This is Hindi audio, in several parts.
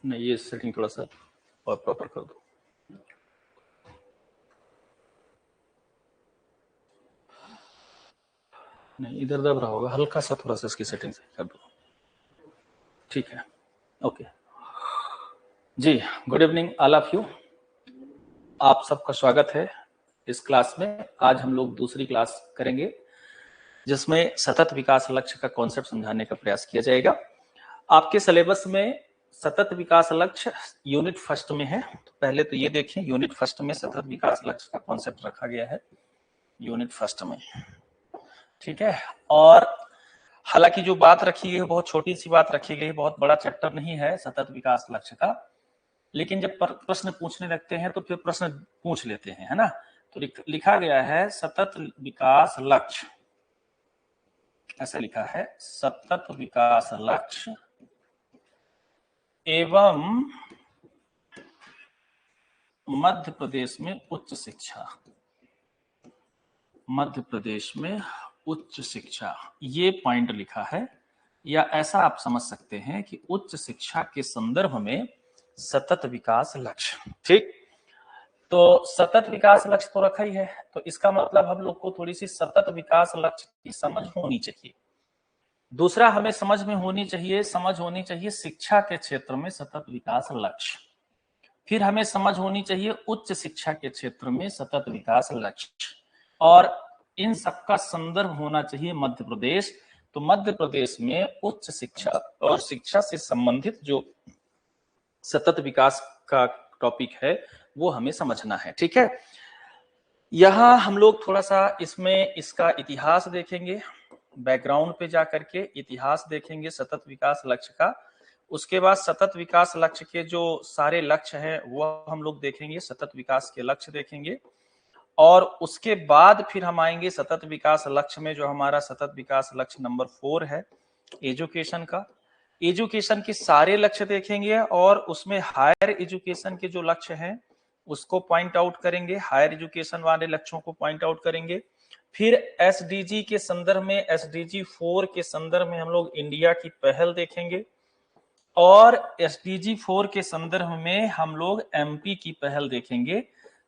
नहीं, ये सेटिंग थोड़ा सा और प्रॉपर कर दो। नहीं, इधर दब रहा होगा, हल्का सा थोड़ा सा इसकी सेटिंग से कर दो। ठीक है, ओके जी। Good evening all of you. आप सबका स्वागत है इस क्लास में। आज हम लोग दूसरी क्लास करेंगे जिसमें सतत विकास लक्ष्य का कॉन्सेप्ट समझाने का प्रयास किया जाएगा। आपके सिलेबस में सतत विकास लक्ष्य यूनिट फर्स्ट में है। तो पहले तो ये देखें, यूनिट फर्स्ट में सतत विकास लक्ष्य का कॉन्सेप्ट रखा गया है यूनिट फर्स्ट में, ठीक है। और हालांकि जो बात रखी गई है बहुत छोटी सी बात रखी गई है, बहुत बड़ा चैप्टर नहीं है सतत विकास लक्ष्य का, लेकिन जब प्रश्न पूछने लगते हैं तो फिर प्रश्न पूछ लेते हैं, है ना। तो लिखा गया है सतत विकास लक्ष्य, ऐसा लिखा है, सतत विकास लक्ष्य एवं मध्य प्रदेश में उच्च शिक्षा, मध्य प्रदेश में उच्च शिक्षा, ये पॉइंट लिखा है। या ऐसा आप समझ सकते हैं कि उच्च शिक्षा के संदर्भ में सतत विकास लक्ष्य, ठीक। तो सतत विकास लक्ष्य तो रखा ही है, तो इसका मतलब हम लोग को थोड़ी सी सतत विकास लक्ष्य की समझ होनी चाहिए। दूसरा हमें समझ होनी चाहिए शिक्षा के क्षेत्र में सतत विकास लक्ष्य। फिर हमें समझ होनी चाहिए उच्च शिक्षा के क्षेत्र में सतत विकास लक्ष्य, और इन सबका संदर्भ होना चाहिए मध्य प्रदेश। तो मध्य प्रदेश में उच्च शिक्षा और शिक्षा से संबंधित जो सतत विकास का टॉपिक है वो हमें समझना है, ठीक है। यहां हम लोग थोड़ा सा इसमें इसका इतिहास देखेंगे, बैकग्राउंड पे जाकर के इतिहास देखेंगे सतत विकास लक्ष्य का। उसके बाद सतत विकास लक्ष्य के जो सारे लक्ष्य हैं वो हम लोग देखेंगे, सतत विकास के लक्ष्य देखेंगे। और उसके बाद फिर हम आएंगे सतत विकास लक्ष्य में, जो हमारा सतत विकास लक्ष्य नंबर 4 है एजुकेशन का। एजुकेशन के सारे लक्ष्य देखेंगे और उसमें हायर एजुकेशन के जो लक्ष्य हैं उसको पॉइंट आउट करेंगे, हायर एजुकेशन वाले लक्ष्यों को पॉइंट आउट करेंगे। फिर एसडीजी के संदर्भ में, एसडीजी 4 के संदर्भ में हम लोग इंडिया की पहल देखेंगे, और एसडीजी 4 के संदर्भ में हम लोग एमपी की पहल देखेंगे।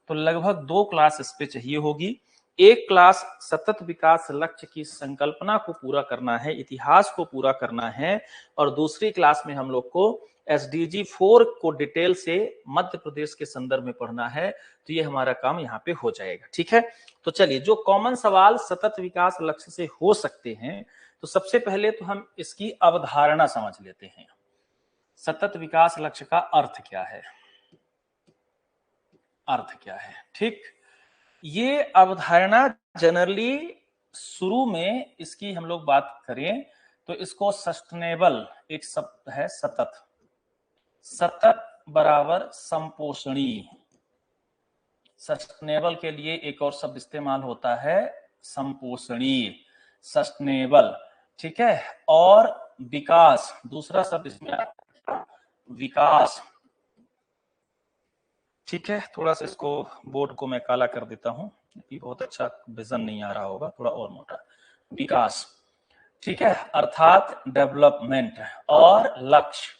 तो लगभग 2 क्लास इस पे चाहिए होगी। एक क्लास सतत विकास लक्ष्य की संकल्पना को पूरा करना है, इतिहास को पूरा करना है, और दूसरी क्लास में हम लोग को एसडीजी 4 को डिटेल से मध्य प्रदेश के संदर्भ में पढ़ना है। तो ये हमारा काम यहाँ पे हो जाएगा, ठीक है। तो चलिए, जो कॉमन सवाल सतत विकास लक्ष्य से हो सकते हैं, तो सबसे पहले तो हम इसकी अवधारणा समझ लेते हैं। सतत विकास लक्ष्य का अर्थ क्या है, अर्थ क्या है, ठीक। ये अवधारणा जनरली शुरू में इसकी हम लोग बात करें तो इसको सस्टेनेबल, एक शब्द है सतत, सतत बराबर संपोषणीय। सस्टेनेबल के लिए एक और शब्द इस्तेमाल होता है संपोषणीय, सस्टेनेबल, ठीक है। और विकास, दूसरा शब्द इसमें विकास, ठीक है। थोड़ा सा इसको बोर्ड को मैं काला कर देता हूं, बहुत अच्छा विजन नहीं आ रहा होगा, थोड़ा और मोटा। विकास, ठीक है, अर्थात डेवलपमेंट। और लक्ष्य,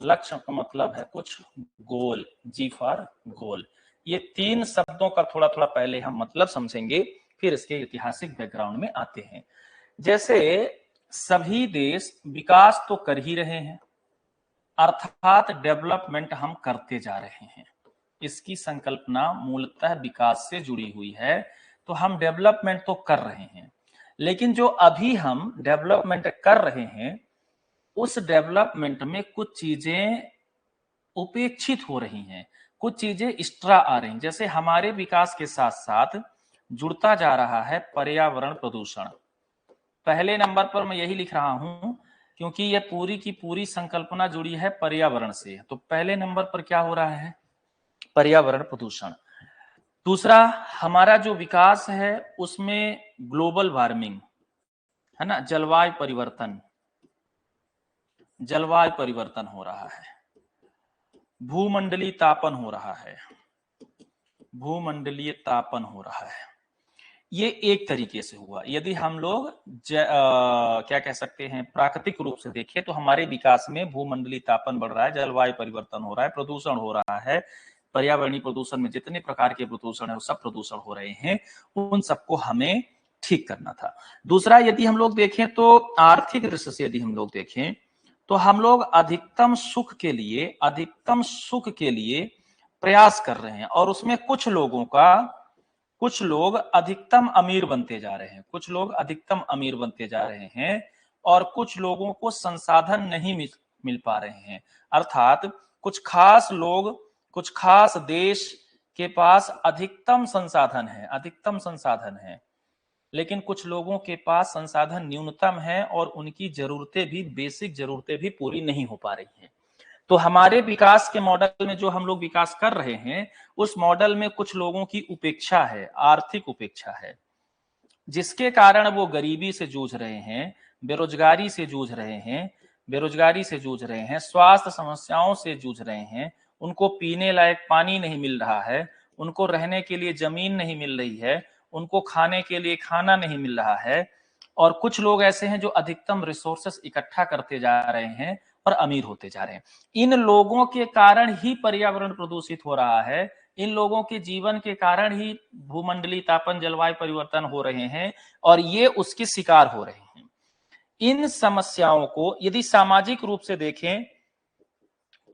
लक्ष्य का मतलब है कुछ गोल, जी फॉर गोल। ये 3 शब्दों का थोड़ा थोड़ा पहले हम मतलब समझेंगे, फिर इसके ऐतिहासिक बैकग्राउंड में आते हैं। जैसे सभी देश विकास तो कर ही रहे हैं, अर्थात डेवलपमेंट हम करते जा रहे हैं। इसकी संकल्पना मूलतः विकास से जुड़ी हुई है। तो हम डेवलपमेंट तो कर रहे हैं, लेकिन जो अभी हम डेवलपमेंट कर रहे हैं उस डेवलपमेंट में कुछ चीजें उपेक्षित हो रही हैं, कुछ चीजें एक्स्ट्रा आ रही हैं। जैसे हमारे विकास के साथ साथ जुड़ता जा रहा है पर्यावरण प्रदूषण। पहले नंबर पर मैं यही लिख रहा हूं क्योंकि यह पूरी की पूरी संकल्पना जुड़ी है पर्यावरण से। तो पहले नंबर पर क्या हो रहा है, पर्यावरण प्रदूषण। दूसरा, हमारा जो विकास है उसमें ग्लोबल वार्मिंग, है ना, जलवायु परिवर्तन, जलवायु परिवर्तन हो रहा है, भूमंडलीय तापन हो रहा है, भूमंडलीय तापन हो रहा है। ये एक तरीके से हुआ। यदि हम लोग क्या कह सकते हैं, प्राकृतिक रूप से देखें तो हमारे विकास में भूमंडलीय तापन बढ़ रहा है, जलवायु परिवर्तन हो रहा है, प्रदूषण हो रहा है, पर्यावरणीय प्रदूषण में जितने प्रकार के प्रदूषण है वो सब प्रदूषण हो रहे हैं, उन सबको हमें ठीक करना था। दूसरा, यदि हम लोग देखें तो आर्थिक दृष्टि से यदि हम लोग देखें तो हम लोग अधिकतम सुख के लिए प्रयास कर रहे हैं, और उसमें कुछ लोग अधिकतम अमीर बनते जा रहे हैं, कुछ लोग अधिकतम अमीर बनते जा रहे हैं, और कुछ लोगों को संसाधन नहीं मिल पा रहे हैं। अर्थात कुछ खास देश के पास अधिकतम संसाधन है, लेकिन कुछ लोगों के पास संसाधन न्यूनतम है और उनकी बेसिक जरूरतें भी पूरी नहीं हो पा रही हैं। तो हमारे विकास के मॉडल में जो हम लोग विकास कर रहे हैं, उस मॉडल में कुछ लोगों की उपेक्षा है, आर्थिक उपेक्षा है, जिसके कारण वो गरीबी से जूझ रहे हैं, बेरोजगारी से जूझ रहे हैं, स्वास्थ्य समस्याओं से जूझ रहे हैं, उनको पीने लायक पानी नहीं मिल रहा है, उनको रहने के लिए जमीन नहीं मिल रही है, उनको खाने के लिए खाना नहीं मिल रहा है, और कुछ लोग ऐसे हैं जो अधिकतम रिसोर्सेस इकट्ठा करते जा रहे हैं और अमीर होते जा रहे हैं। इन लोगों के कारण ही पर्यावरण प्रदूषित हो रहा है, इन लोगों के जीवन के कारण ही भूमंडलीय तापन, जलवायु परिवर्तन हो रहे हैं, और ये उसके शिकार हो रहे हैं। इन समस्याओं को यदि सामाजिक रूप से देखें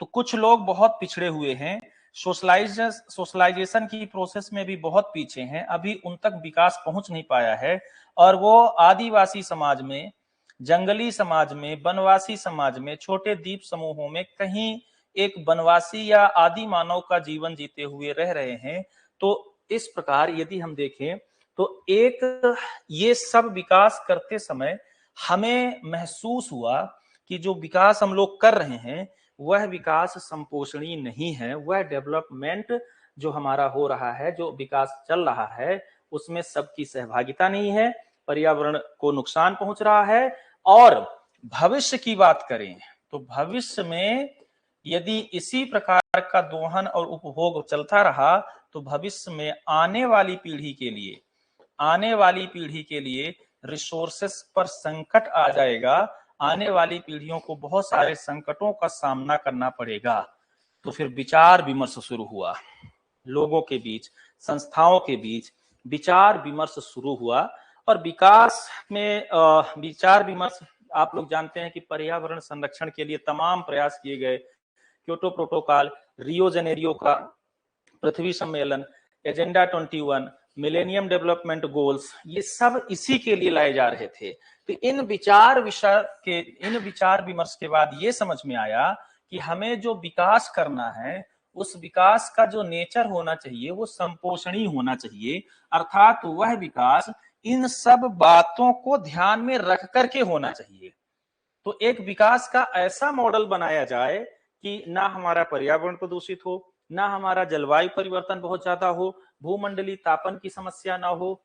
तो कुछ लोग बहुत पिछड़े हुए हैं, सोशलाइजेशन की प्रोसेस में भी बहुत पीछे हैं, अभी उन तक विकास पहुंच नहीं पाया है, और वो आदिवासी समाज में, जंगली समाज में, वनवासी समाज में, छोटे द्वीप समूहों में कहीं एक वनवासी या आदि मानव का जीवन जीते हुए रह रहे हैं। तो इस प्रकार यदि हम देखें तो ये सब विकास करते समय हमें महसूस हुआ कि जो विकास हम लोग कर रहे हैं वह विकास संपोषणीय नहीं है, वह डेवलपमेंट जो हमारा हो रहा है, जो विकास चल रहा है, उसमें सबकी सहभागिता नहीं है, पर्यावरण को नुकसान पहुंच रहा है। और भविष्य की बात करें तो भविष्य में यदि इसी प्रकार का दोहन और उपभोग चलता रहा तो भविष्य में आने वाली पीढ़ी के लिए रिसोर्सेस पर संकट आ जाएगा, आने वाली पीढ़ियों को बहुत सारे संकटों का सामना करना पड़ेगा। तो फिर विचार विमर्श शुरू हुआ, लोगों के बीच, संस्थाओं के बीच विचार विमर्श शुरू हुआ, और विकास में विचार विमर्श, आप लोग जानते हैं कि पर्यावरण संरक्षण के लिए तमाम प्रयास किए गए, क्योटो प्रोटोकॉल, रियो जेनेरियो का पृथ्वी सम्मेलन, एजेंडा 21, मिलेनियम डेवलपमेंट गोल्स, ये सब इसी के लिए लाए जा रहे थे। तो इन विचार विमर्श के बाद ये समझ में आया कि हमें जो विकास करना है, उस विकास का जो नेचर होना चाहिए वो संपोषणीय होना चाहिए, अर्थात वह विकास इन सब बातों को ध्यान में रख करके होना चाहिए। तो एक विकास का ऐसा मॉडल बनाया जाए कि ना हमारा पर्यावरण प्रदूषित हो, ना हमारा जलवायु परिवर्तन बहुत ज्यादा हो, भूमंडलीय तापन की समस्या ना हो,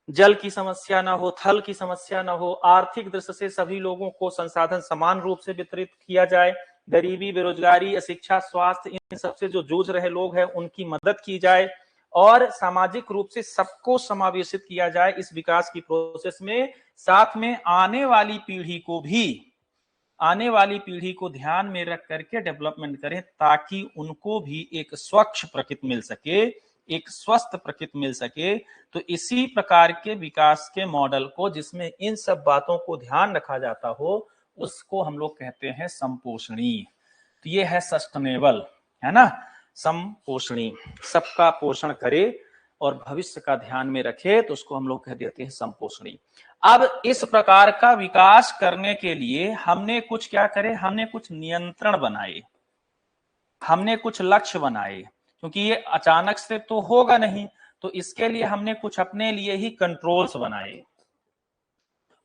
जल की समस्या ना हो, थल की समस्या ना हो, आर्थिक दृष्टि से सभी लोगों को संसाधन समान रूप से वितरित किया जाए, गरीबी, बेरोजगारी, अशिक्षा, स्वास्थ्य, इन सबसे जो जूझ रहे लोग हैं उनकी मदद की जाए, और सामाजिक रूप से सबको समावेशित किया जाए इस विकास की प्रोसेस में। साथ में आने वाली पीढ़ी को ध्यान में रख करके डेवलपमेंट करें, ताकि उनको भी एक स्वच्छ प्रकृति मिल सके, एक स्वस्थ प्रकृति मिल सके। तो इसी प्रकार के विकास के मॉडल को, जिसमें इन सब बातों को ध्यान रखा जाता हो, उसको हम लोग कहते हैं संपोषणीय। तो ये है सस्टेनेबल, है ना, संपोषणीय, सबका पोषण करे और भविष्य का ध्यान में रखे, तो उसको हम लोग कह देते हैं संपोषणीय। अब इस प्रकार का विकास करने के लिए हमने कुछ क्या करे, हमने कुछ नियंत्रण बनाए, हमने कुछ लक्ष्य बनाए, क्योंकि ये अचानक से तो होगा नहीं, तो इसके लिए हमने कुछ अपने लिए ही कंट्रोल्स बनाए।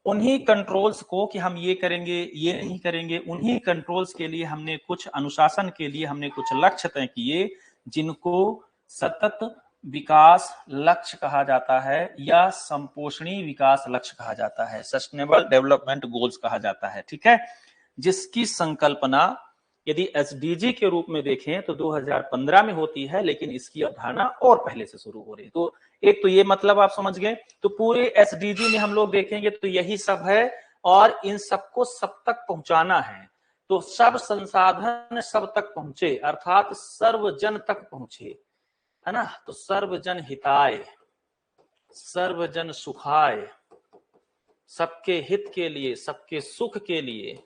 उन्हीं कंट्रोल्स को कि हम ये करेंगे, ये नहीं करेंगे, उन्हीं कंट्रोल्स के लिए हमने कुछ अनुशासन के लिए हमने कुछ लक्ष्य तय किए, जिनको सतत विकास लक्ष्य कहा जाता है या संपोषणीय विकास लक्ष्य कहा जाता है, सस्टेनेबल डेवलपमेंट गोल्स कहा जाता है। ठीक है, जिसकी संकल्पना यदि एसडीजी के रूप में देखें तो 2015 में होती है, लेकिन इसकी अवधारणा और पहले से शुरू हो रही है। तो एक तो ये मतलब आप समझ गए। तो पूरे एसडीजी में हम लोग देखेंगे तो यही सब है, और इन सबको सब तक पहुंचाना है। तो सब संसाधन सब तक पहुंचे, अर्थात सर्वजन तक पहुंचे, है ना। तो सर्वजन हिताय, सर्वजन सुखाय, सबके हित के लिए, सबके सुख के लिए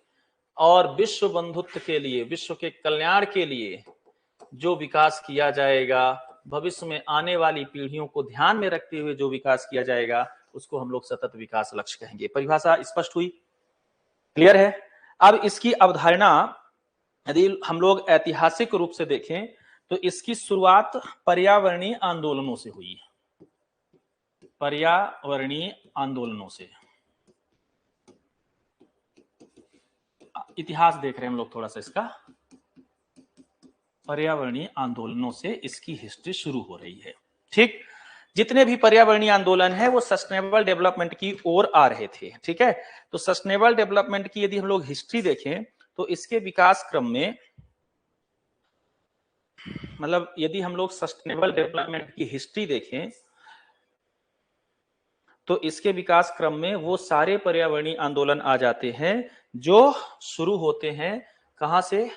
और विश्व बंधुत्व के लिए, विश्व के कल्याण के लिए जो विकास किया जाएगा, भविष्य में आने वाली पीढ़ियों को ध्यान में रखते हुए जो विकास किया जाएगा, उसको हम लोग सतत विकास लक्ष्य कहेंगे। परिभाषा स्पष्ट हुई, क्लियर है। अब इसकी अवधारणा यदि हम लोग ऐतिहासिक रूप से देखें तो इसकी शुरुआत पर्यावरणीय आंदोलनों से हुई, पर्यावरणीय आंदोलनों से। इतिहास देख रहे हैं हम लोग थोड़ा सा इसका, पर्यावरणीय आंदोलनों से इसकी हिस्ट्री शुरू हो रही है। ठीक, जितने भी पर्यावरणीय आंदोलन है वो सस्टेनेबल डेवलपमेंट की ओर आ रहे थे। ठीक है, तो सस्टेनेबल डेवलपमेंट की यदि हम लोग हिस्ट्री देखें तो इसके विकास क्रम में, मतलब यदि हम लोग सस्टेनेबल डेवलपमेंट की हिस्ट्री देखें तो इसके विकास क्रम में वो सारे पर्यावरणीय आंदोलन आ जाते हैं जो शुरू होते हैं कहां से,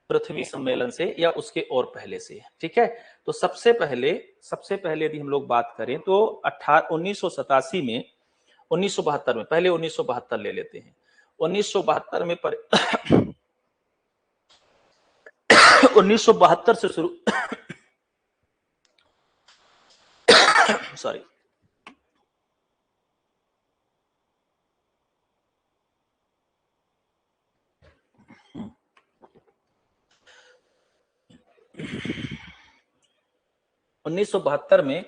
पृथ्वी सम्मेलन से या उसके और पहले से। ठीक है, तो सबसे पहले यदि हम लोग बात करें तो 1987 में, 1972 में, पहले 1972 ले लेते हैं। 1972 में 1972 से शुरू सॉरी 1972 में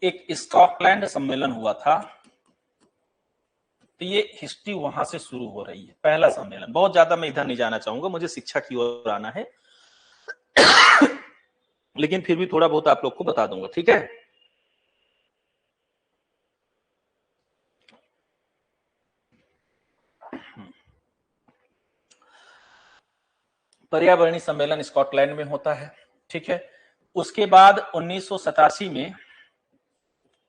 एक स्कॉटलैंड सम्मेलन हुआ था। तो ये हिस्ट्री वहां से शुरू हो रही है, पहला सम्मेलन। बहुत ज्यादा मैं इधर नहीं जाना चाहूंगा, मुझे शिक्षा की ओर आना है लेकिन फिर भी थोड़ा बहुत आप लोग को बता दूंगा। ठीक है, पर्यावरणीय सम्मेलन स्कॉटलैंड में होता है। ठीक है, उसके बाद 1987 में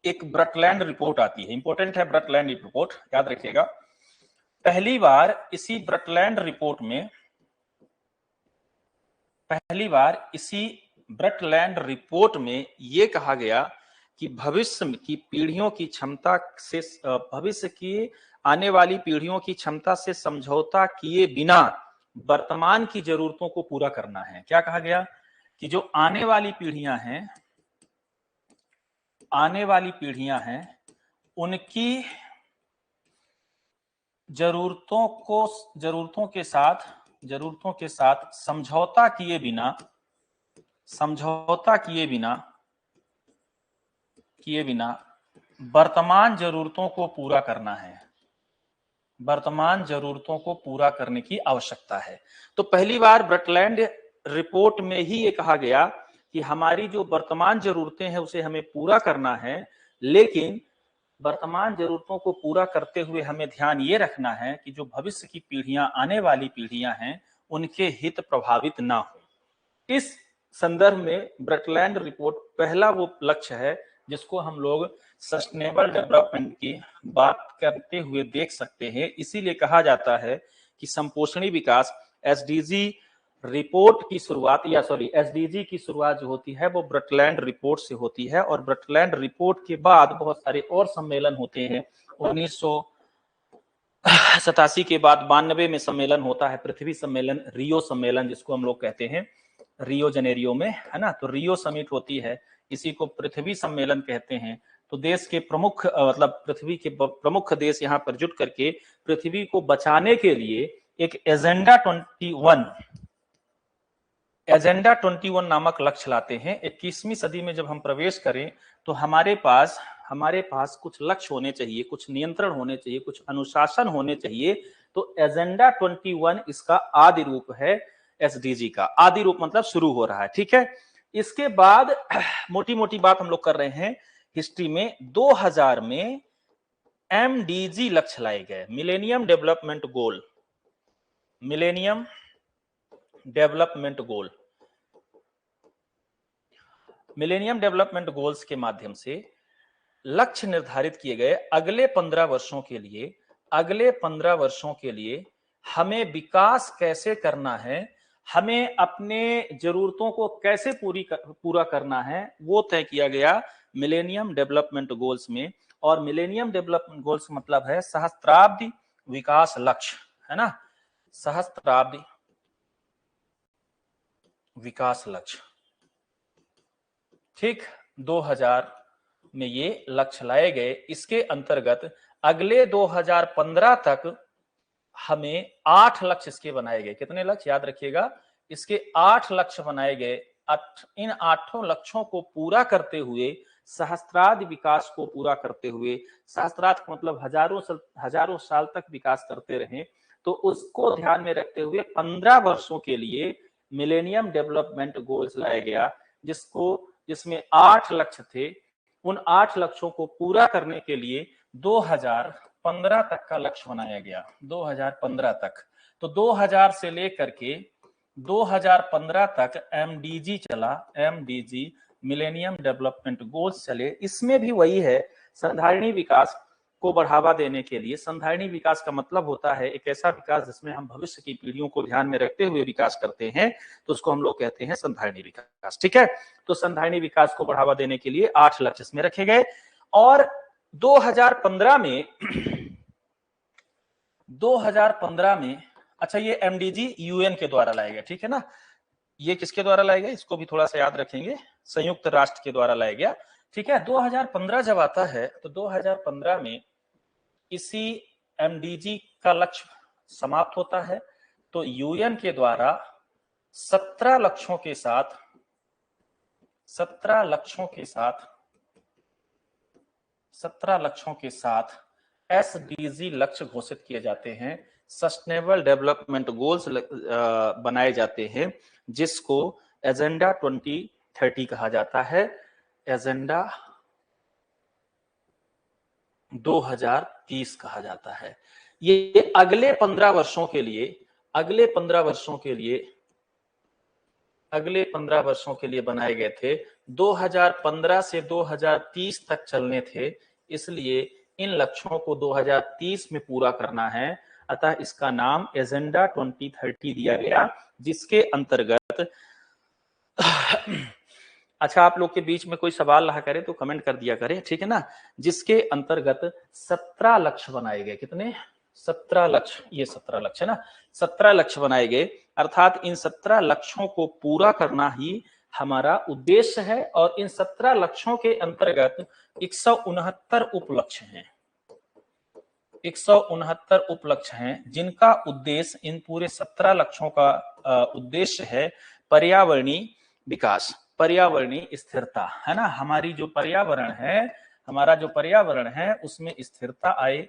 एक ब्रटलैंड रिपोर्ट आती है, इंपॉर्टेंट है ब्रटलैंड रिपोर्ट, याद रखिएगा। पहली बार इसी ब्रटलैंड रिपोर्ट में ये कहा गया कि भविष्य की पीढ़ियों की क्षमता से, भविष्य की आने वाली पीढ़ियों की क्षमता से समझौता किए बिना वर्तमान की जरूरतों को पूरा करना है। क्या कहा गया कि जो आने वाली पीढ़ियां हैं उनकी जरूरतों के साथ समझौता किए बिना वर्तमान जरूरतों को पूरा करना है, वर्तमान जरूरतों को पूरा करने की आवश्यकता है। तो पहली बार ब्रटलैंड रिपोर्ट में ही ये कहा गया कि हमारी जो वर्तमान जरूरतें हैं उसे हमें पूरा करना है, लेकिन वर्तमान जरूरतों को पूरा करते हुए हमें ध्यान ये रखना है कि जो भविष्य की पीढ़ियां, आने वाली पीढ़ियां हैं, उनके हित प्रभावित ना हो। इस संदर्भ में ब्रटलैंड रिपोर्ट पहला वो लक्ष्य है जिसको हम लोग सस्टेनेबल डेवलपमेंट की बात करते हुए देख सकते हैं। इसीलिए कहा जाता है कि संपोषणी विकास, एसडीजी रिपोर्ट की शुरुआत, या सॉरी एसडीजी की शुरुआत जो होती है वो ब्रटलैंड रिपोर्ट से होती है, और ब्रटलैंड रिपोर्ट के बाद बहुत सारे और सम्मेलन होते हैं। 1987 के बाद 92 में सम्मेलन होता है, पृथ्वी सम्मेलन, रियो सम्मेलन जिसको हम लोग कहते हैं, रियो जनेरियो में, है ना। तो रियो समिट होती है, इसी को पृथ्वी सम्मेलन कहते हैं। तो देश के प्रमुख, मतलब पृथ्वी के प्रमुख देश यहाँ पर जुट करके पृथ्वी को बचाने के लिए एक एजेंडा 21 नामक लक्ष्य लाते हैं। 21वीं सदी में जब हम प्रवेश करें तो हमारे पास कुछ लक्ष्य होने चाहिए, कुछ नियंत्रण होने चाहिए, कुछ अनुशासन होने चाहिए। तो एजेंडा 21 इसका आदि रूप है, एसडीजी का आदि रूप, मतलब शुरू हो रहा है। ठीक है, इसके बाद मोटी मोटी बात हम लोग कर रहे हैं हिस्ट्री में। 2000 में एमडीजी लक्ष्य लाए गए, millennium development goal, millennium development goal, millennium development goals के माध्यम से लक्ष्य निर्धारित किए गए अगले 15 वर्षों के लिए, अगले 15 वर्षों के लिए हमें विकास कैसे करना है, हमें अपने जरूरतों को कैसे पूरा करना है, वो तय किया गया मिलेनियम डेवलपमेंट गोल्स में। और मिलेनियम डेवलपमेंट गोल्स मतलब है सहस्त्राब्दी विकास लक्ष्य, है ना, सहस्त्राब्दी विकास लक्ष्य। ठीक, 2000 में ये लक्ष्य लाए गए। इसके अंतर्गत अगले 2015 तक हमें 8 लक्ष्य इसके बनाए गए। कितने लक्ष्य याद रखिएगा, इसके 8 लक्ष्य बनाए गए। इन 8 लक्ष्यों को पूरा करते हुए, सहस्त्राब्दी विकास को पूरा करते हुए, सहस्त्राब्द का मतलब हजारों साल तक विकास करते रहे, तो उसको ध्यान में रखते हुए 15 वर्षों के लिए मिलेनियम डेवलपमेंट गोल्स लाया गया, जिसमें 8 लक्ष्य थे। उन 8 लक्ष्यों को पूरा करने के लिए 2015 तक का लक्ष्य बनाया गया, 2015 तक। तो 2000 से लेकर के 2015 तक एमडीजी चला, एमडीजी मिलेनियम डेवलपमेंट गोल्स चले। इसमें भी वही है, संधारणीय विकास को बढ़ावा देने के लिए। संधारणीय विकास का मतलब होता है एक ऐसा विकास जिसमें हम भविष्य की पीढ़ियों को ध्यान में रखते हुए विकास करते हैं, तो उसको हम लोग कहते हैं संधारणीय विकास। ठीक है, तो संधारणीय विकास को बढ़ावा देने के लिए 8 लक्ष्य इसमें रखे गए। और 2015 में अच्छा, ये एमडीजी यूएन के द्वारा लाया गया, ठीक है ना। ये किसके द्वारा लाया गया, इसको भी थोड़ा सा याद रखेंगे, संयुक्त राष्ट्र के द्वारा लाया गया। ठीक है, 2015 जब आता है तो 2015 में इसी एमडीजी का लक्ष्य समाप्त होता है। तो यूएन के द्वारा 17 लक्ष्यों के साथ 17 लक्ष्यों के साथ एसडीजी लक्ष्य घोषित किए जाते हैं, सस्टेनेबल डेवलपमेंट गोल्स बनाए जाते हैं, जिसको एजेंडा 2030 कहा जाता है, एजेंडा 2030 कहा जाता है। ये अगले 15 वर्षों के लिए अगले 15 वर्षों के लिए बनाए गए थे। 2015 से 2030 तक चलने थे, इसलिए इन लक्ष्यों को 2030 में पूरा करना है। अतः इसका नाम एजेंडा 2030 दिया गया, जिसके अंतर्गत अच्छा, आप लोग के बीच में कोई सवाल रहा करे तो कमेंट कर दिया करे, ठीक है ना। जिसके अंतर्गत 17 लक्ष्य बनाए गए। कितने? 17 लक्ष्य, ये 17 लक्ष्य है ना, 17 लक्ष्य बनाए गए। अर्थात इन 17 लक्ष्यों को पूरा करना ही हमारा उद्देश्य है। और इन 17 लक्ष्यों के अंतर्गत 169 उपलक्ष्य हैं, 169 उपलक्ष्य हैं, जिनका उद्देश्य, इन पूरे 17 लक्ष्यों का उद्देश्य है पर्यावरणीय विकास, पर्यावरणीय स्थिरता, है ना। हमारा जो पर्यावरण है उसमें स्थिरता आए,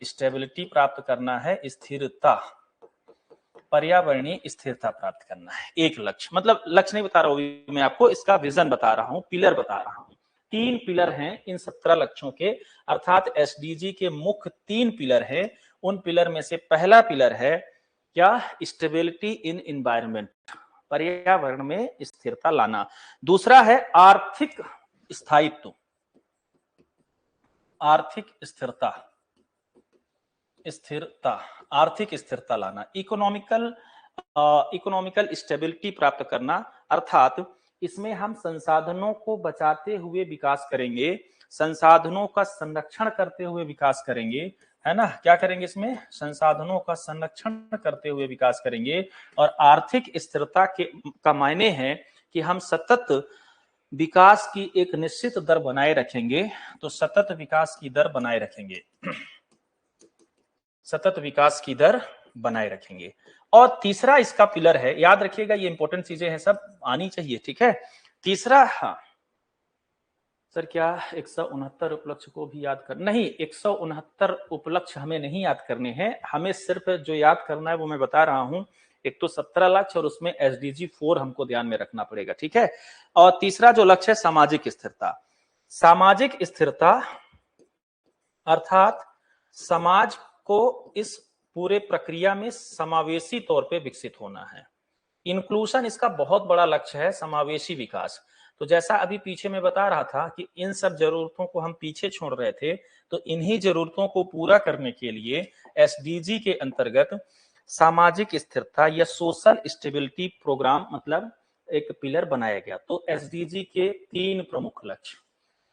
स्टेबिलिटी प्राप्त करना है, स्थिरता, पर्यावरणीय स्थिरता प्राप्त करना है। एक लक्ष्य, मतलब लक्ष्य नहीं बता रहा हूं मैं आपको, इसका विजन बता रहा हूं, पिलर बता रहा हूं। 3 पिलर हैं इन 17 लक्ष्यों के, अर्थात एसडीजी के मुख्य 3 पिलर हैं। उन पिलर में से पहला पिलर है क्या? स्टेबिलिटी इन एनवायरनमेंट, पर्यावरण में स्थिरता लाना। दूसरा है आर्थिक स्थायित्व, आर्थिक स्थिरता, आर्थिक स्थिरता लाना, इकोनॉमिकल स्टेबिलिटी प्राप्त करना। अर्थात इसमें हम संसाधनों को बचाते हुए विकास करेंगे, संसाधनों का संरक्षण करते हुए विकास करेंगे, है ना। क्या करेंगे? इसमें संसाधनों का संरक्षण करते हुए विकास करेंगे। और आर्थिक स्थिरता का मायने है कि हम सतत विकास की एक निश्चित दर बनाए रखेंगे। तो सतत विकास की दर बनाए रखेंगे, सतत विकास की दर बनाए रखेंगे। और तीसरा इसका पिलर है, याद रखिएगा ये इंपॉर्टेंट चीजें हैं, सब आनी चाहिए, ठीक है। तीसरा, हाँ सर, क्या 169 उपलक्ष्य को भी याद कर? नहीं, 169 उपलक्ष्य हमें नहीं याद करने हैं, हमें सिर्फ जो याद करना है वो मैं बता रहा हूं। एक तो 17 लक्ष्य और उसमें एसडीजी 4 हमको ध्यान में रखना पड़ेगा, ठीक है। और तीसरा जो लक्ष्य है सामाजिक स्थिरता, सामाजिक स्थिरता अर्थात समाज को इस पूरे प्रक्रिया में समावेशी तौर पे विकसित होना है, इंक्लूशन इसका बहुत बड़ा लक्ष्य है, समावेशी विकास। तो जैसा अभी पीछे मैं बता रहा था कि इन सब जरूरतों को हम पीछे छोड़ रहे थे, तो इन्हीं जरूरतों को पूरा करने के लिए एसडीजी के अंतर्गत सामाजिक स्थिरता या सोशल स्टेबिलिटी प्रोग्राम मतलब एक पिलर बनाया गया। तो एसडीजी के 3 प्रमुख लक्ष्य,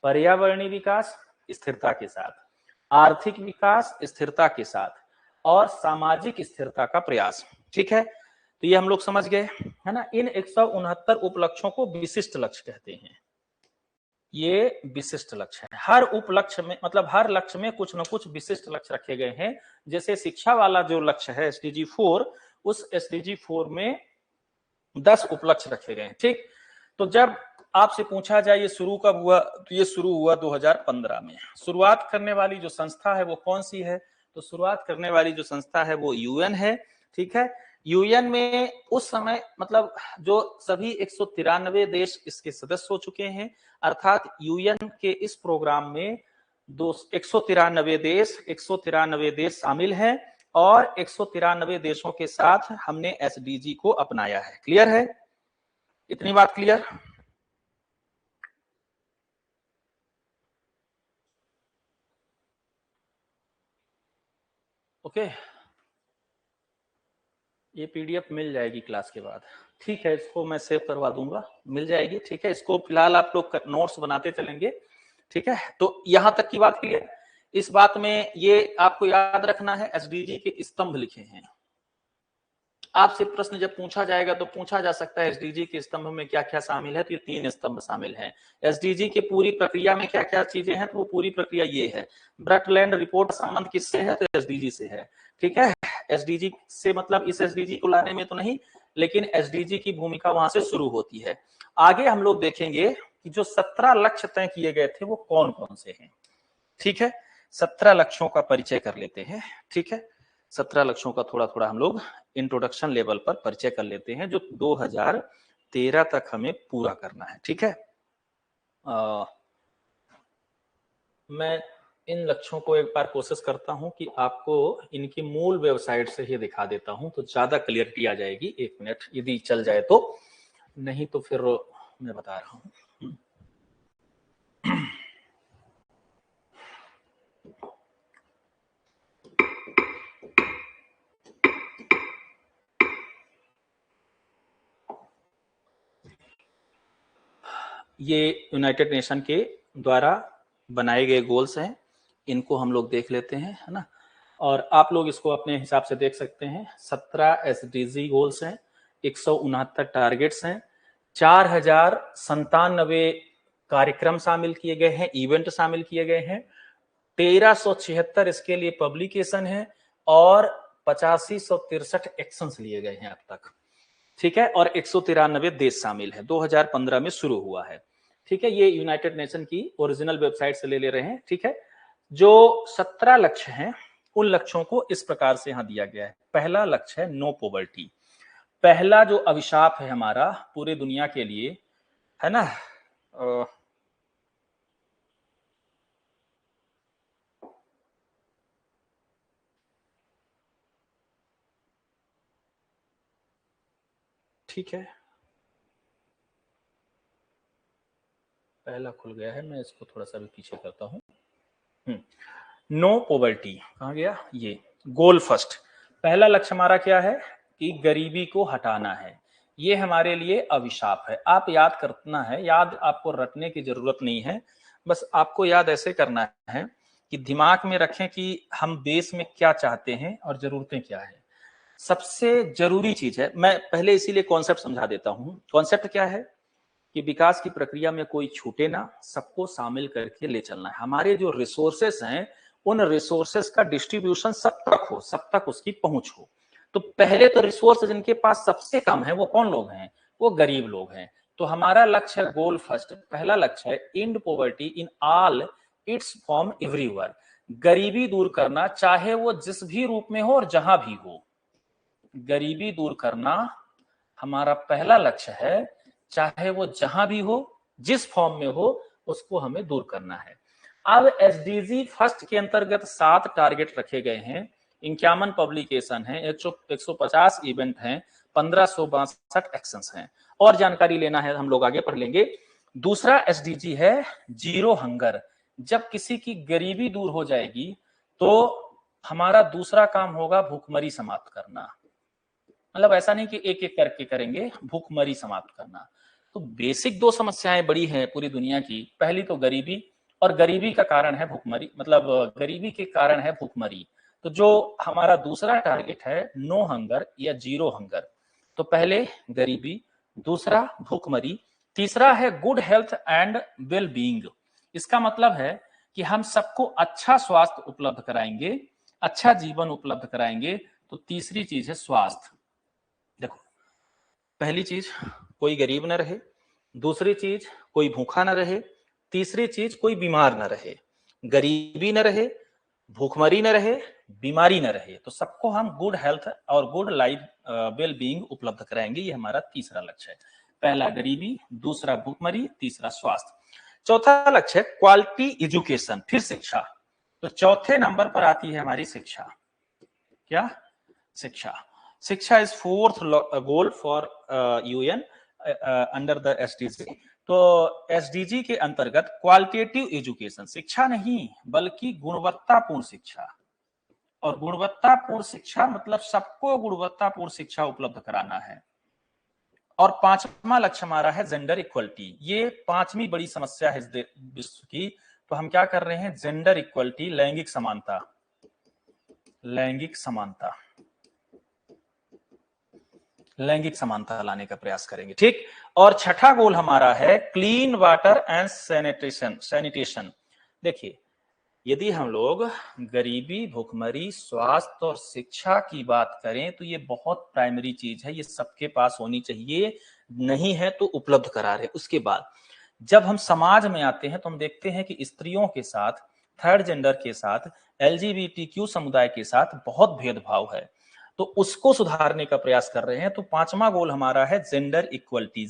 पर्यावरणीय विकास स्थिरता के साथ, आर्थिक विकास स्थिरता के साथ, और सामाजिक स्थिरता का प्रयास। ठीक है, तो ये हम लोग समझ गए, है ना। इन 169 उपलक्ष्यों को विशिष्ट लक्ष्य कहते हैं। ये विशिष्ट लक्ष्य है। हर उपलक्ष्य में मतलब हर लक्ष्य में कुछ न कुछ विशिष्ट लक्ष्य रखे गए हैं। जैसे शिक्षा वाला जो लक्ष्य है एसडीजी 4, उस एसडीजी 4 में 10 उपलक्ष्य रखे गए हैं। ठीक, तो जब आपसे पूछा जाए ये शुरू कब हुआ, तो ये शुरू हुआ 2015 में। शुरुआत करने वाली जो संस्था है वो कौन सी है, तो शुरुआत करने वाली जो संस्था है वो यूएन है। ठीक है, यूएन में उस समय मतलब जो सभी 193 देश इसके सदस्य हो चुके हैं, अर्थात यूएन के इस प्रोग्राम में 193 देश शामिल हैं और 193 देशों के साथ हमने एसडीजी को अपनाया है। क्लियर है, इतनी बात क्लियर? ओके, ये पीडीएफ मिल जाएगी क्लास के बाद। ठीक है, इसको मैं सेव करवा दूंगा, मिल जाएगी। ठीक है, इसको फिलहाल आप लोग नोट्स बनाते चलेंगे। ठीक है, तो यहां तक की बात क्लियर। इस बात में ये आपको याद रखना है, एसडीजी के स्तंभ लिखे हैं। आपसे प्रश्न जब पूछा जाएगा तो पूछा जा सकता है एसडीजी के स्तंभ में क्या क्या शामिल है, तो ये 3 स्तंभ शामिल हैं। एसडीजी की पूरी प्रक्रिया में क्या क्या चीजें हैं, तो वो पूरी प्रक्रिया ये है। ब्रटलैंड रिपोर्ट संबंध किससे है, तो एसडीजी से है। ठीक है, एसडीजी से मतलब इस एसडीजी को लाने में तो नहीं, लेकिन एसडीजी की भूमिका वहां से शुरू होती है। आगे हम लोग देखेंगे कि जो 17 लक्ष्य तय किए गए थे वो कौन कौन से हैं। ठीक है, 17 लक्ष्यों का परिचय कर लेते हैं। ठीक है, 17 लक्ष्यों का थोड़ा थोड़ा हम लोग इंट्रोडक्शन लेवल पर परिचय कर लेते हैं, जो 2013 तक हमें पूरा करना है। ठीक है, मैं इन लक्ष्यों को एक बार कोशिश करता हूं कि आपको इनकी मूल वेबसाइट से ही दिखा देता हूं, तो ज्यादा क्लियरिटी आ जाएगी। 1 मिनट यदि चल जाए तो, नहीं तो फिर मैं बता रहा हूं। ये यूनाइटेड नेशन के द्वारा बनाए गए गोल्स हैं, इनको हम लोग देख लेते हैं, है ना। और आप लोग इसको अपने हिसाब से देख सकते हैं। 17 एसडीजी गोल्स हैं, 169 टारगेट्स हैं, 4097 कार्यक्रम शामिल किए गए हैं, इवेंट शामिल किए गए हैं, 1376 इसके लिए पब्लिकेशन है और 8563 एक्शंस लिए गए हैं अब तक। ठीक है, और 193 देश शामिल है। 2015 में शुरू हुआ है। ठीक है, ये यूनाइटेड नेशन की ओरिजिनल वेबसाइट से ले रहे हैं। ठीक है, जो 17 लक्ष्य हैं उन लक्ष्यों को इस प्रकार से यहां दिया गया है। पहला लक्ष्य है नो पॉवर्टी। पहला जो अभिशाप है हमारा पूरे दुनिया के लिए, है ना, ठीक है, पहला खुल गया है, मैं इसको थोड़ा सा भी पीछे करता हूं। नो पॉवर्टी कहां गया, ये गोल फर्स्ट। पहला लक्ष्य हमारा क्या है कि गरीबी को हटाना है। ये हमारे लिए अभिशाप है। आप याद करना है, याद आपको रटने की जरूरत नहीं है, बस आपको याद ऐसे करना है कि दिमाग में रखें कि हम देश में क्या चाहते हैं और जरूरतें क्या है। सबसे जरूरी चीज है, मैं पहले इसीलिए कॉन्सेप्ट समझा देता हूं। कॉन्सेप्ट क्या है कि विकास की प्रक्रिया में कोई छूटे ना, सबको शामिल करके ले चलना है। हमारे जो रिसोर्सेस हैं उन रिसोर्सेस का डिस्ट्रीब्यूशन सब तक हो, सब तक उसकी पहुंच हो। तो पहले तो रिसोर्स जिनके पास सबसे कम है वो कौन लोग हैं, वो गरीब लोग हैं। तो हमारा लक्ष्य है गोल फर्स्ट, पहला लक्ष्य है and poverty in all it's form everywhere. गरीबी दूर करना, चाहे वो जिस भी रूप में हो और जहां भी हो। गरीबी दूर करना हमारा पहला लक्ष्य है, चाहे वो जहां भी हो, जिस फॉर्म में हो, उसको हमें दूर करना है। अब एसडीजी फर्स्ट के अंतर्गत 7 टारगेट रखे गए हैं, 51 पब्लिकेशन है, 150 इवेंट हैं, 1562 एक्शंस हैं। और जानकारी लेना है हम लोग आगे पढ़ लेंगे। दूसरा एसडीजी है जीरो हंगर। जब किसी की गरीबी दूर हो जाएगी तो हमारा दूसरा काम होगा भूखमरी समाप्त करना। मतलब ऐसा नहीं कि एक एक करके करेंगे, भूखमरी समाप्त करना। तो बेसिक दो समस्याएं बड़ी हैं पूरी दुनिया की। पहली तो गरीबी, और गरीबी का कारण है भूखमरी, मतलब गरीबी के कारण है भूखमरी। तो जो हमारा दूसरा टारगेट है नो हंगर या जीरो हंगर। तो पहले गरीबी, दूसरा भूखमरी, तीसरा है good health and well being. इसका मतलब है कि हम सबको अच्छा स्वास्थ्य उपलब्ध कराएंगे, अच्छा जीवन उपलब्ध कराएंगे। तो तीसरी चीज है स्वास्थ्य। देखो, पहली चीज कोई गरीब ना रहे, दूसरी चीज कोई भूखा ना रहे, तीसरी चीज कोई बीमार ना रहे। गरीबी ना रहे, भूखमरी न रहे, बीमारी न रहे। तो सबको हम गुड हेल्थ और गुड लाइफ वेल बीइंग उपलब्ध कराएंगे। ये हमारा तीसरा लक्ष्य है। पहला गरीबी, दूसरा भूखमरी, तीसरा स्वास्थ्य। चौथा लक्ष्य है क्वालिटी एजुकेशन, फिर शिक्षा। तो चौथे नंबर पर आती है हमारी शिक्षा। क्या? शिक्षा। शिक्षा is fourth goal for UN under the SDG. तो एसडीजी के अंतर्गत क्वालिटेटिव एजुकेशन, शिक्षा नहीं बल्कि गुणवत्तापूर्ण शिक्षा। और गुणवत्तापूर्ण शिक्षा मतलब सबको गुणवत्तापूर्ण शिक्षा उपलब्ध कराना है। और पांचवा लक्ष्य हमारा है जेंडर इक्वलिटी। ये पांचवी बड़ी समस्या है विश्व की। तो हम क्या कर रहे हैं? जेंडर इक्वलिटी, लैंगिक समानता, लैंगिक समानता, लैंगिक समानता लाने का प्रयास करेंगे। ठीक। और छठा गोल हमारा है क्लीन वाटर एंड सैनिटेशन। देखिए, यदि हम लोग गरीबी, भूखमरी, स्वास्थ्य और शिक्षा की बात करें तो ये बहुत प्राइमरी चीज है, ये सबके पास होनी चाहिए। नहीं है तो उपलब्ध करा रहे। उसके बाद जब हम समाज में आते हैं तो हम देखते हैं कि स्त्रियों के साथ, थर्ड जेंडर के साथ, एलजीबीटीक्यू समुदाय के साथ बहुत भेदभाव है। तो उसको सुधारने का प्रयास कर रहे हैं। तो पांचवा गोल हमारा है gender equality,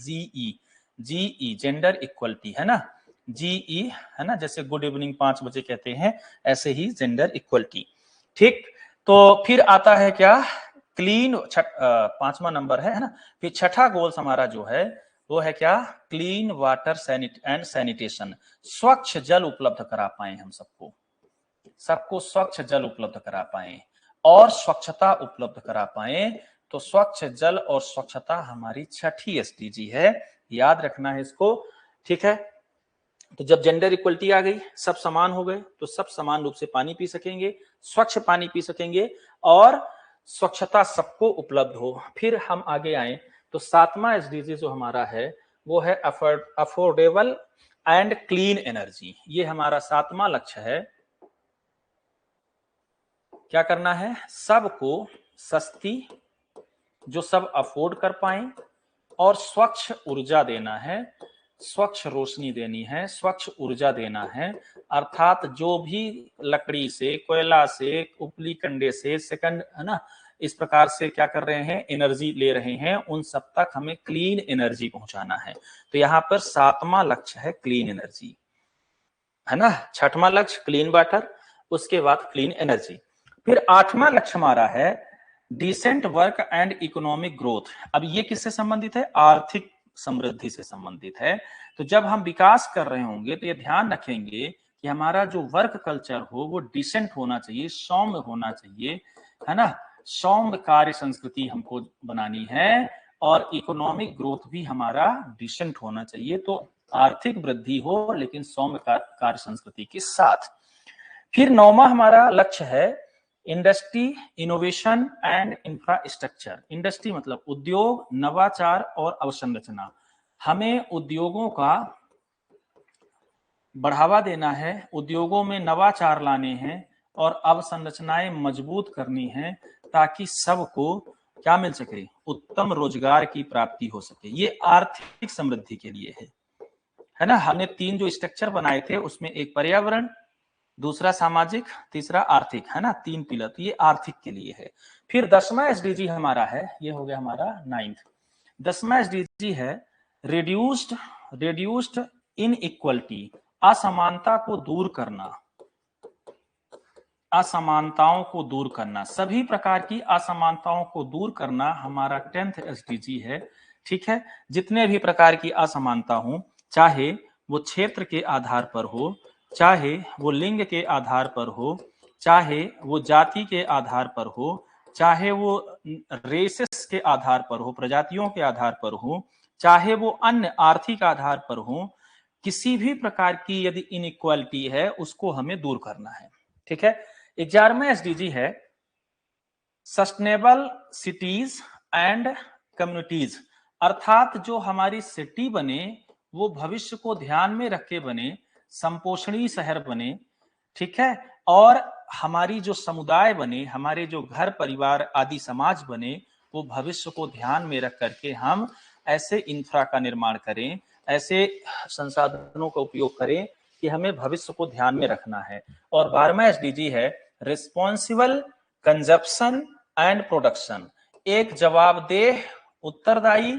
GE, gender equality, है ना, जीई, है ना, जैसे गुड इवनिंग 5 बजे कहते हैं, ऐसे ही जेंडर इक्वलिटी। ठीक। तो फिर आता है क्या? क्लीन, पांचवा नंबर है ना। फिर छठा गोल हमारा जो है वो है क्या? क्लीन वाटर एंड सैनिटेशन, स्वच्छ जल उपलब्ध करा पाए हम सबको, सबको स्वच्छ जल उपलब्ध करा पाए और स्वच्छता उपलब्ध करा पाए। तो स्वच्छ जल और स्वच्छता हमारी छठी एसडीजी है, याद रखना है इसको। ठीक है। तो जब जेंडर इक्वलिटी आ गई, सब समान हो गए, तो सब समान रूप से पानी पी सकेंगे, स्वच्छ पानी पी सकेंगे और स्वच्छता सबको उपलब्ध हो। फिर हम आगे आए तो सातवां एसडीजी जो हमारा है वो है अफोर्डेबल एंड क्लीन एनर्जी। ये हमारा सातवां लक्ष्य है। क्या करना है? सबको सस्ती, जो सब अफोर्ड कर पाए, और स्वच्छ ऊर्जा देना है, स्वच्छ रोशनी देनी है, स्वच्छ ऊर्जा देना है। अर्थात जो भी लकड़ी से, कोयला से, उपली कंडे से, सेकंड, है ना, इस प्रकार से क्या कर रहे हैं, एनर्जी ले रहे हैं, उन सब तक हमें क्लीन एनर्जी पहुंचाना है। तो यहां पर सातवां लक्ष्य है क्लीन एनर्जी, है ना। छठवां लक्ष्य क्लीन वाटर, उसके बाद क्लीन एनर्जी। फिर आठवां लक्ष्य हमारा है decent work and economic growth. अब ये किससे संबंधित है? आर्थिक समृद्धि से संबंधित है। तो जब हम विकास कर रहे होंगे तो ये ध्यान रखेंगे कि हमारा जो वर्क कल्चर हो वो डिसेंट होना चाहिए, सौम्य होना चाहिए, है ना। सौम्य कार्य संस्कृति हमको बनानी है और इकोनॉमिक ग्रोथ भी हमारा डिसेंट होना चाहिए। तो आर्थिक वृद्धि हो लेकिन सौम्य कार्य संस्कृति के साथ। फिर नौवां हमारा लक्ष्य है industry, innovation and infrastructure. Industry मतलब उद्योग, नवाचार और अवसंरचना। हमें उद्योगों का बढ़ावा देना है, उद्योगों में नवाचार लाने हैं और अवसंरचनाएं मजबूत करनी है ताकि सबको क्या मिल सके? उत्तम रोजगार की प्राप्ति हो सके। ये आर्थिक समृद्धि के लिए है ना। हमने 3 जो स्ट्रक्चर बनाए थे उसमें एक पर्यावरण, दूसरा सामाजिक, तीसरा आर्थिक, है ना, 3 पिलर। तो ये आर्थिक के लिए है। फिर 10वां एसडीजी हमारा है, ये हो गया हमारा 9th। 10वां एसडीजी है रिड्यूस्ड इनइक्वलिटी, असमानता को दूर करना, असमानताओं को दूर करना, सभी प्रकार की असमानताओं को दूर करना हमारा 10th एसडीजी है। ठीक है, जितने भी प्रकार की असमानता हो, चाहे वो क्षेत्र के आधार पर हो, चाहे वो लिंग के आधार पर हो, चाहे वो जाति के आधार पर हो, चाहे वो रेसेस के आधार पर हो, प्रजातियों के आधार पर हो, चाहे वो अन्य आर्थिक आधार पर हो, किसी भी प्रकार की यदि इनइक्वालिटी है उसको हमें दूर करना है। ठीक है, 11वां एसडीजी है सस्टेनेबल सिटीज एंड कम्युनिटीज, अर्थात जो हमारी सिटी बने वो भविष्य को ध्यान में रख के बने, संपोषणीय शहर बने। ठीक है, और हमारी जो समुदाय बने, हमारे जो घर परिवार आदि समाज बने, वो भविष्य को ध्यान में रख करके हम ऐसे इंफ्रा का निर्माण करें, ऐसे संसाधनों का उपयोग करें कि हमें भविष्य को ध्यान में रखना है। और 12वां एसडीजी है रिस्पॉन्सिबल कंजप्शन एंड प्रोडक्शन, एक जवाबदेह उत्तरदायी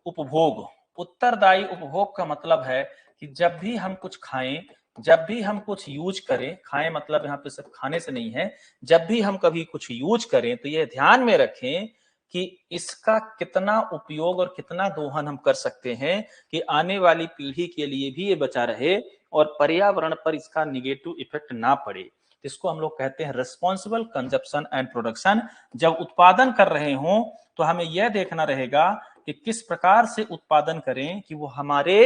उपभोग। उत्तरदायी उपभोग का मतलब है कि जब भी हम कुछ खाएं, जब भी हम कुछ यूज करें, खाएं मतलब यहाँ पे सिर्फ खाने से नहीं है, जब भी हम कभी कुछ यूज करें तो यह ध्यान में रखें कि इसका कितना उपयोग और कितना दोहन हम कर सकते हैं कि आने वाली पीढ़ी के लिए भी ये बचा रहे और पर्यावरण पर इसका निगेटिव इफेक्ट ना पड़े। इसको हम लोग कहते हैं रिस्पॉन्सिबल कंजप्शन एंड प्रोडक्शन। जब उत्पादन कर रहे हों तो हमें यह देखना रहेगा कि किस प्रकार से उत्पादन करें कि वो हमारे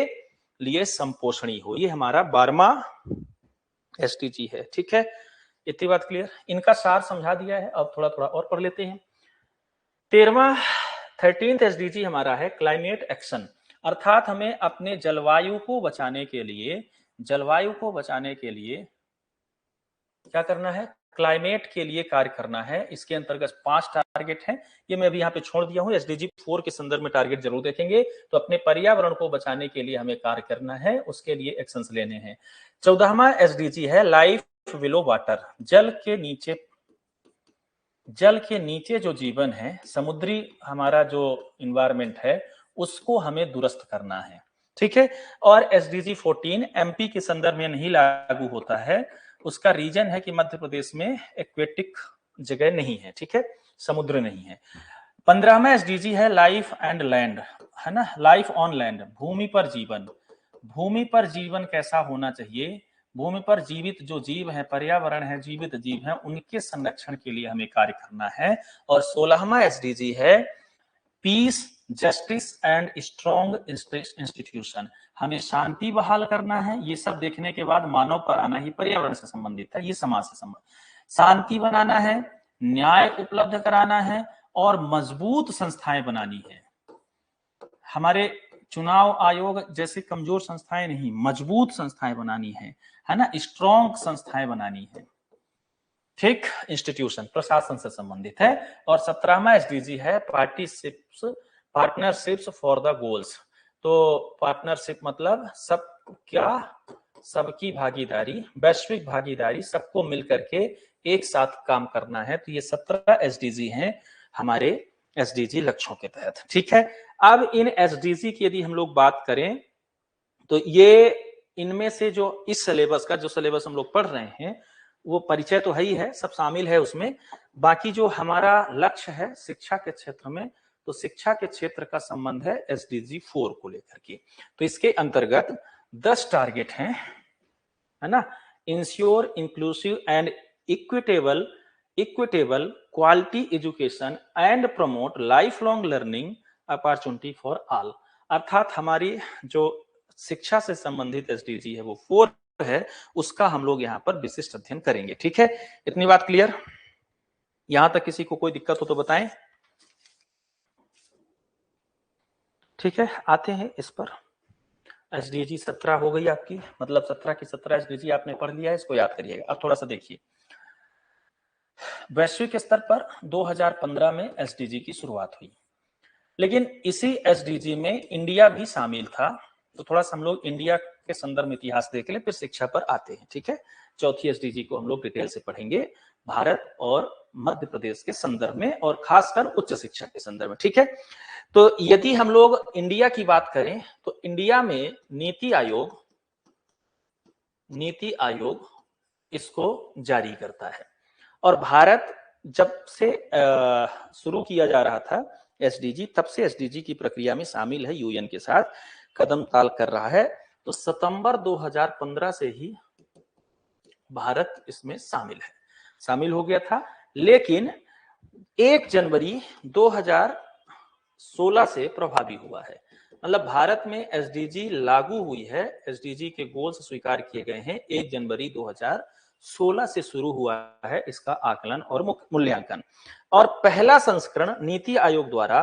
लिए संपोषणीय हो। ये हमारा 12वां एसडीजी है। ठीक है, इतनी बात क्लियर, इनका सार समझा दिया है। अब थोड़ा थोड़ा और पढ़ लेते हैं। 13th एसडीजी हमारा है क्लाइमेट एक्शन, अर्थात हमें अपने जलवायु को बचाने के लिए, जलवायु को बचाने के लिए क्या करना है, क्लाइमेट के लिए कार्य करना है। इसके अंतर्गत 5 टारगेट हैं, ये मैं अभी यहाँ पे छोड़ दिया हूँ। एसडीजी 4 के संदर्भ में टारगेट जरूर देखेंगे। तो अपने पर्यावरण को बचाने के लिए हमें कार्य करना है, उसके लिए एक्शंस लेने हैं। 14वां एसडीजी है लाइफ बिलो वाटर, जल के नीचे, जल के नीचे जो जीवन है, समुद्री हमारा जो इन्वायरमेंट है उसको हमें दुरुस्त करना है। ठीक है, और एसडीजी 14 एमपी के संदर्भ में नहीं लागू होता है। उसका रीजन है कि मध्य प्रदेश में एक्वेटिक जगह नहीं है। ठीक है, समुद्र नहीं है। 15वां एसडीजी है लाइफ एंड लैंड, है ना, लाइफ ऑन लैंड, भूमि पर जीवन। भूमि पर जीवन कैसा होना चाहिए, भूमि पर जीवित जो जीव है, पर्यावरण है, जीवित जीव है, उनके संरक्षण के लिए हमें कार्य करना है। और 16वां एसडीजी है peace, justice and strong institution, हमें शांति बहाल करना है। ये सब देखने के बाद मानव पर आना ही पर्यावरण से संबंधित है, ये समाज से संबंधित। शांति बनाना है, न्याय उपलब्ध कराना है और मजबूत संस्थाएं बनानी है। हमारे चुनाव आयोग जैसे कमजोर संस्थाएं नहीं, मजबूत संस्थाएं बनानी है ना, स्ट्रॉन्ग संस्थाएं बनानी है। ठीक, इंस्टीट्यूशन प्रशासन से संबंधित है। और 17वां एसडीजी है partnerships, partnerships for the goals. तो पार्टनरशिप मतलब सब क्या, सबकी भागीदारी, वैश्विक भागीदारी, सबको मिलकर के एक साथ काम करना है। तो ये 17 एसडीजी हैं हमारे एसडीजी लक्ष्यों के तहत। ठीक है, अब इन एसडीजी की यदि हम लोग बात करें तो ये इनमें से जो इस सिलेबस का, जो सिलेबस हम लोग पढ़ रहे हैं वो परिचय तो है ही है, सब शामिल है उसमें। बाकी जो हमारा लक्ष्य है शिक्षा के क्षेत्र में, तो शिक्षा के क्षेत्र का संबंध है एसडीजी 4 को लेकर के। तो इसके अंतर्गत 10 टारगेट हैं, है ना, ensure inclusive and equitable quality education and promote life long learning opportunity for all, अर्थात हमारी जो शिक्षा से संबंधित एसडीजी है वो 4 है, उसका हम लोग यहाँ पर विशिष्ट अध्ययन करेंगे। ठीक है, इतनी बात क्लियर, यहां तक किसी को कोई दिक्कत हो तो बताएं। ठीक है, आते हैं इस पर। एसडीजी 17 हो गई आपकी, मतलब 17 की 17 एसडीजी आपने पढ़ लिया है, इसको याद करिएगा। अब थोड़ा सा देखिए, वैश्विक स्तर पर 2015 में एसडीजी की शुरुआत हुई, लेकिन इसी एसडीजी में इंडिया भी शामिल था। तो थोड़ा सा हम लोग इंडिया के संदर्भ में इतिहास देख लें, फिर शिक्षा पर आते हैं। ठीक है, चौथी एसडीजी को हम लोग डिटेल से पढ़ेंगे, भारत और मध्य प्रदेश के संदर्भ में और खासकर उच्च शिक्षा के संदर्भ में। ठीक है, तो यदि हम लोग इंडिया की बात करें तो इंडिया में नीति आयोग इसको जारी करता है। और भारत जब से शुरू किया जा रहा था एसडीजी, तब से एसडीजी की प्रक्रिया में शामिल है, यूएन के साथ कदम ताल कर रहा है। तो सितंबर 2015 से ही भारत इसमें शामिल हो गया था, लेकिन 1 जनवरी 2016 से प्रभावी हुआ है। मतलब भारत में एसडीजी लागू हुई है, एसडीजी के गोल्स स्वीकार किए गए हैं 1 जनवरी 2016 से शुरू हुआ है इसका आकलन और मूल्यांकन। और पहला संस्करण नीति आयोग द्वारा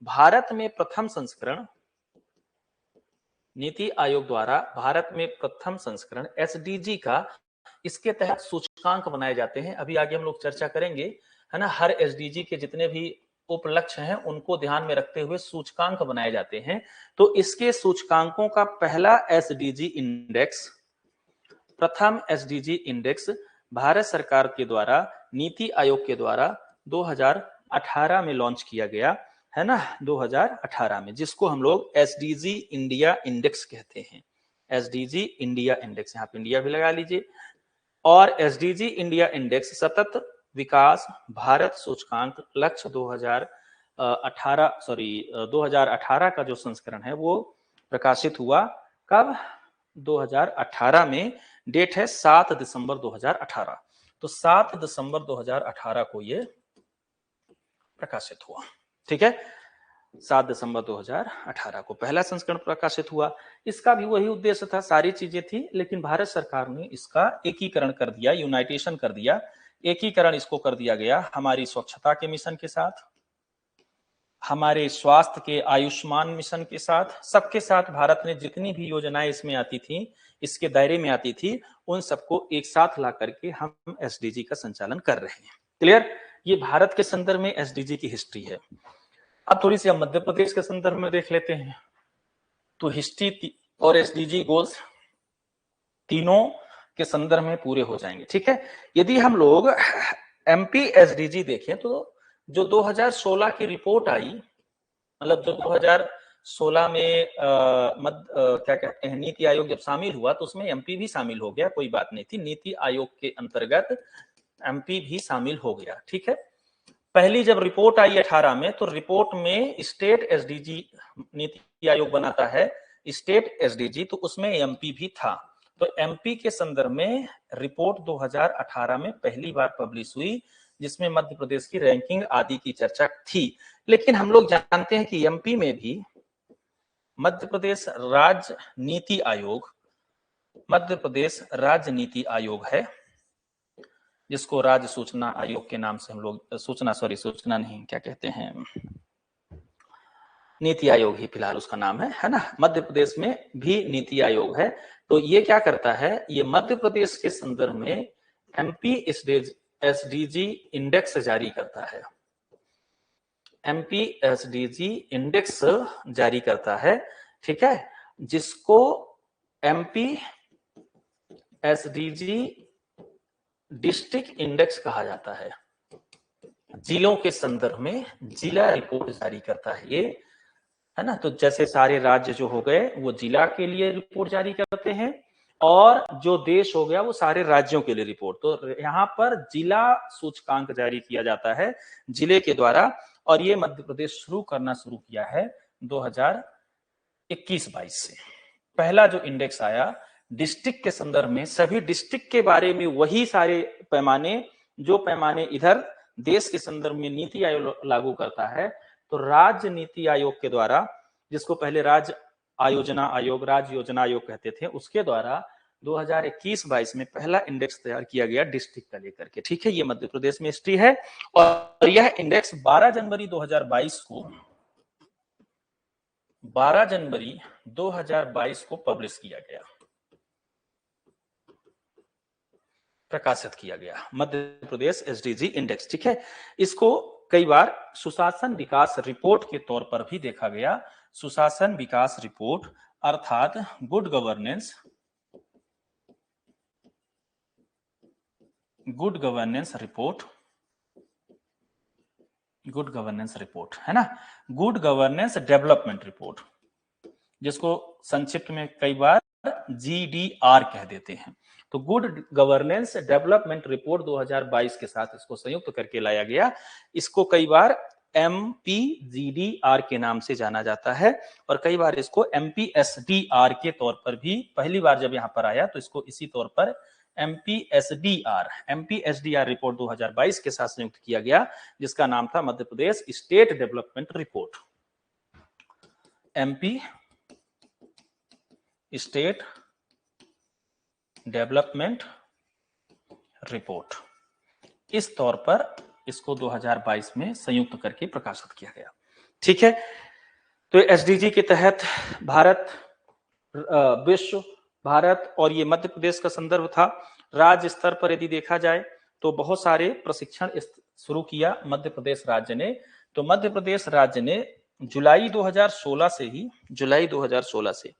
भारत में प्रथम संस्करण एसडीजी का, इसके तहत सूचकांक बनाए जाते हैं। अभी आगे हम लोग चर्चा करेंगे, है ना। हर एसडीजी के जितने भी उपलक्ष्य हैं उनको ध्यान में रखते हुए सूचकांक बनाए जाते हैं। तो इसके सूचकांकों का पहला एसडीजी इंडेक्स, प्रथम एसडीजी इंडेक्स भारत सरकार के द्वारा, नीति आयोग के द्वारा 2018 में लॉन्च किया गया, है ना, 2018 में, जिसको हम लोग एसडीजी इंडिया इंडेक्स कहते हैं। एसडीजी इंडिया इंडेक्स, यहाँ पे इंडिया भी लगा लीजिए। और एसडीजी इंडिया इंडेक्स सतत विकास भारत सूचकांक लक्ष्य 2018 का जो संस्करण है वो प्रकाशित हुआ कब? 2018 में। डेट है 7 दिसंबर 2018। तो 7 दिसंबर 2018 को ये प्रकाशित हुआ, ठीक है। 7 दिसंबर 2018 को पहला संस्करण प्रकाशित हुआ। इसका भी वही उद्देश्य था, सारी चीजें थी, लेकिन भारत सरकार ने इसका एकीकरण कर दिया, यूनाइटेशन कर दिया, एकीकरण इसको कर दिया गया हमारी स्वच्छता के मिशन के साथ, हमारे स्वास्थ्य के आयुष्मान मिशन के साथ, सबके साथ भारत ने जितनी भी योजनाएं इसमें आती थी, इसके दायरे में आती थी, उन सबको एक साथ ला करके हम एसडीजी का संचालन कर रहे हैं। क्लियर? ये भारत के संदर्भ में एसडीजी की हिस्ट्री है। अब थोड़ी सी हम मध्य प्रदेश के संदर्भ में देख लेते हैं। तो हिस्ट्री और एसडीजी गोल्स तीनों के संदर्भ में पूरे हो जाएंगे, ठीक है। यदि हम लोग एमपी एसडीजी देखें तो जो 2016 की रिपोर्ट आई, मतलब जो 2016 में क्या कहते हैं, नीति आयोग जब शामिल हुआ तो उसमें एमपी भी शामिल हो गया, कोई बात नहीं थी, नीति आयोग के अंतर्गत एमपी भी शामिल हो गया, ठीक है। पहली जब रिपोर्ट आई 18 में, तो रिपोर्ट में स्टेट एसडीजी, नीति आयोग बनाता है स्टेट एसडीजी, तो उसमें एमपी भी था। तो एमपी के संदर्भ में रिपोर्ट 2018 में पहली बार पब्लिश हुई, जिसमें मध्य प्रदेश की रैंकिंग आदि की चर्चा थी। लेकिन हम लोग जानते हैं कि एमपी में भी मध्य प्रदेश राज्य नीति आयोग है, जिसको राज्य सूचना आयोग के नाम से हम लोग, सूचना नहीं, क्या कहते हैं, नीति आयोग ही फिलहाल उसका नाम है ना। मध्य प्रदेश में भी नीति आयोग है। तो ये क्या करता है, ये मध्य प्रदेश के संदर्भ में एमपी एसडीजी इंडेक्स जारी करता है, एमपी एसडीजी इंडेक्स जारी करता है, ठीक है, जिसको एमपी एसडीजी डिस्ट्रिक्ट इंडेक्स कहा जाता है। जिलों के संदर्भ में जिला रिपोर्ट जारी करता है ये, है ना। तो जैसे सारे राज्य जो हो गए वो जिला के लिए रिपोर्ट जारी करते हैं, और जो देश हो गया वो सारे राज्यों के लिए रिपोर्ट। तो यहाँ पर जिला सूचकांक जारी किया जाता है जिले के द्वारा, और ये मध्य प्रदेश शुरू किया है 2021-22 से। पहला जो इंडेक्स आया डिस्ट्रिक्ट के संदर्भ में, सभी डिस्ट्रिक्ट के बारे में वही सारे पैमाने, जो पैमाने इधर देश के संदर्भ में नीति आयोग लागू करता है, तो राज्य नीति आयोग के द्वारा, जिसको पहले राज्य योजना आयोग कहते थे, उसके द्वारा 2021-22 में पहला इंडेक्स तैयार किया गया डिस्ट्रिक्ट का लेकर के, ठीक है। ये मध्य प्रदेश में हिस्ट्री है। और यह इंडेक्स 12 जनवरी 2022 को पब्लिश किया गया, प्रकाशित किया गया, मध्य प्रदेश एसडीजी इंडेक्स, ठीक है। इसको कई बार सुशासन विकास रिपोर्ट के तौर पर भी देखा गया, सुशासन विकास रिपोर्ट, अर्थात गुड गवर्नेंस रिपोर्ट, है ना, गुड गवर्नेंस डेवलपमेंट रिपोर्ट, जिसको संक्षिप्त में कई बार GDR कह देते हैं। तो गुड गवर्नेंस डेवलपमेंट रिपोर्ट 2022 के साथ इसको संयुक्त करके लाया गया। इसको कई बार MPGDR के नाम से जाना जाता है और कई बार इसको MPSDR के तौर पर भी, पहली बार जब यहां पर आया तो इसको इसी तौर पर MPSDR रिपोर्ट 2022 के साथ संयुक्त किया गया, जिसका नाम था Madhya Pradesh state development report. MP state development report, इस तौर पर इसको 2022 में संयुक्त करके प्रकाशित किया गया। ठीक है, तो एसडीजी के तहत भारत, विश्व, भारत और ये मध्य प्रदेश का संदर्भ था। राज्य स्तर पर यदि देखा जाए तो बहुत सारे प्रशिक्षण शुरू किया मध्य प्रदेश राज्य ने। तो मध्य प्रदेश राज्य ने जुलाई 2016 से ही, जुलाई 2016 से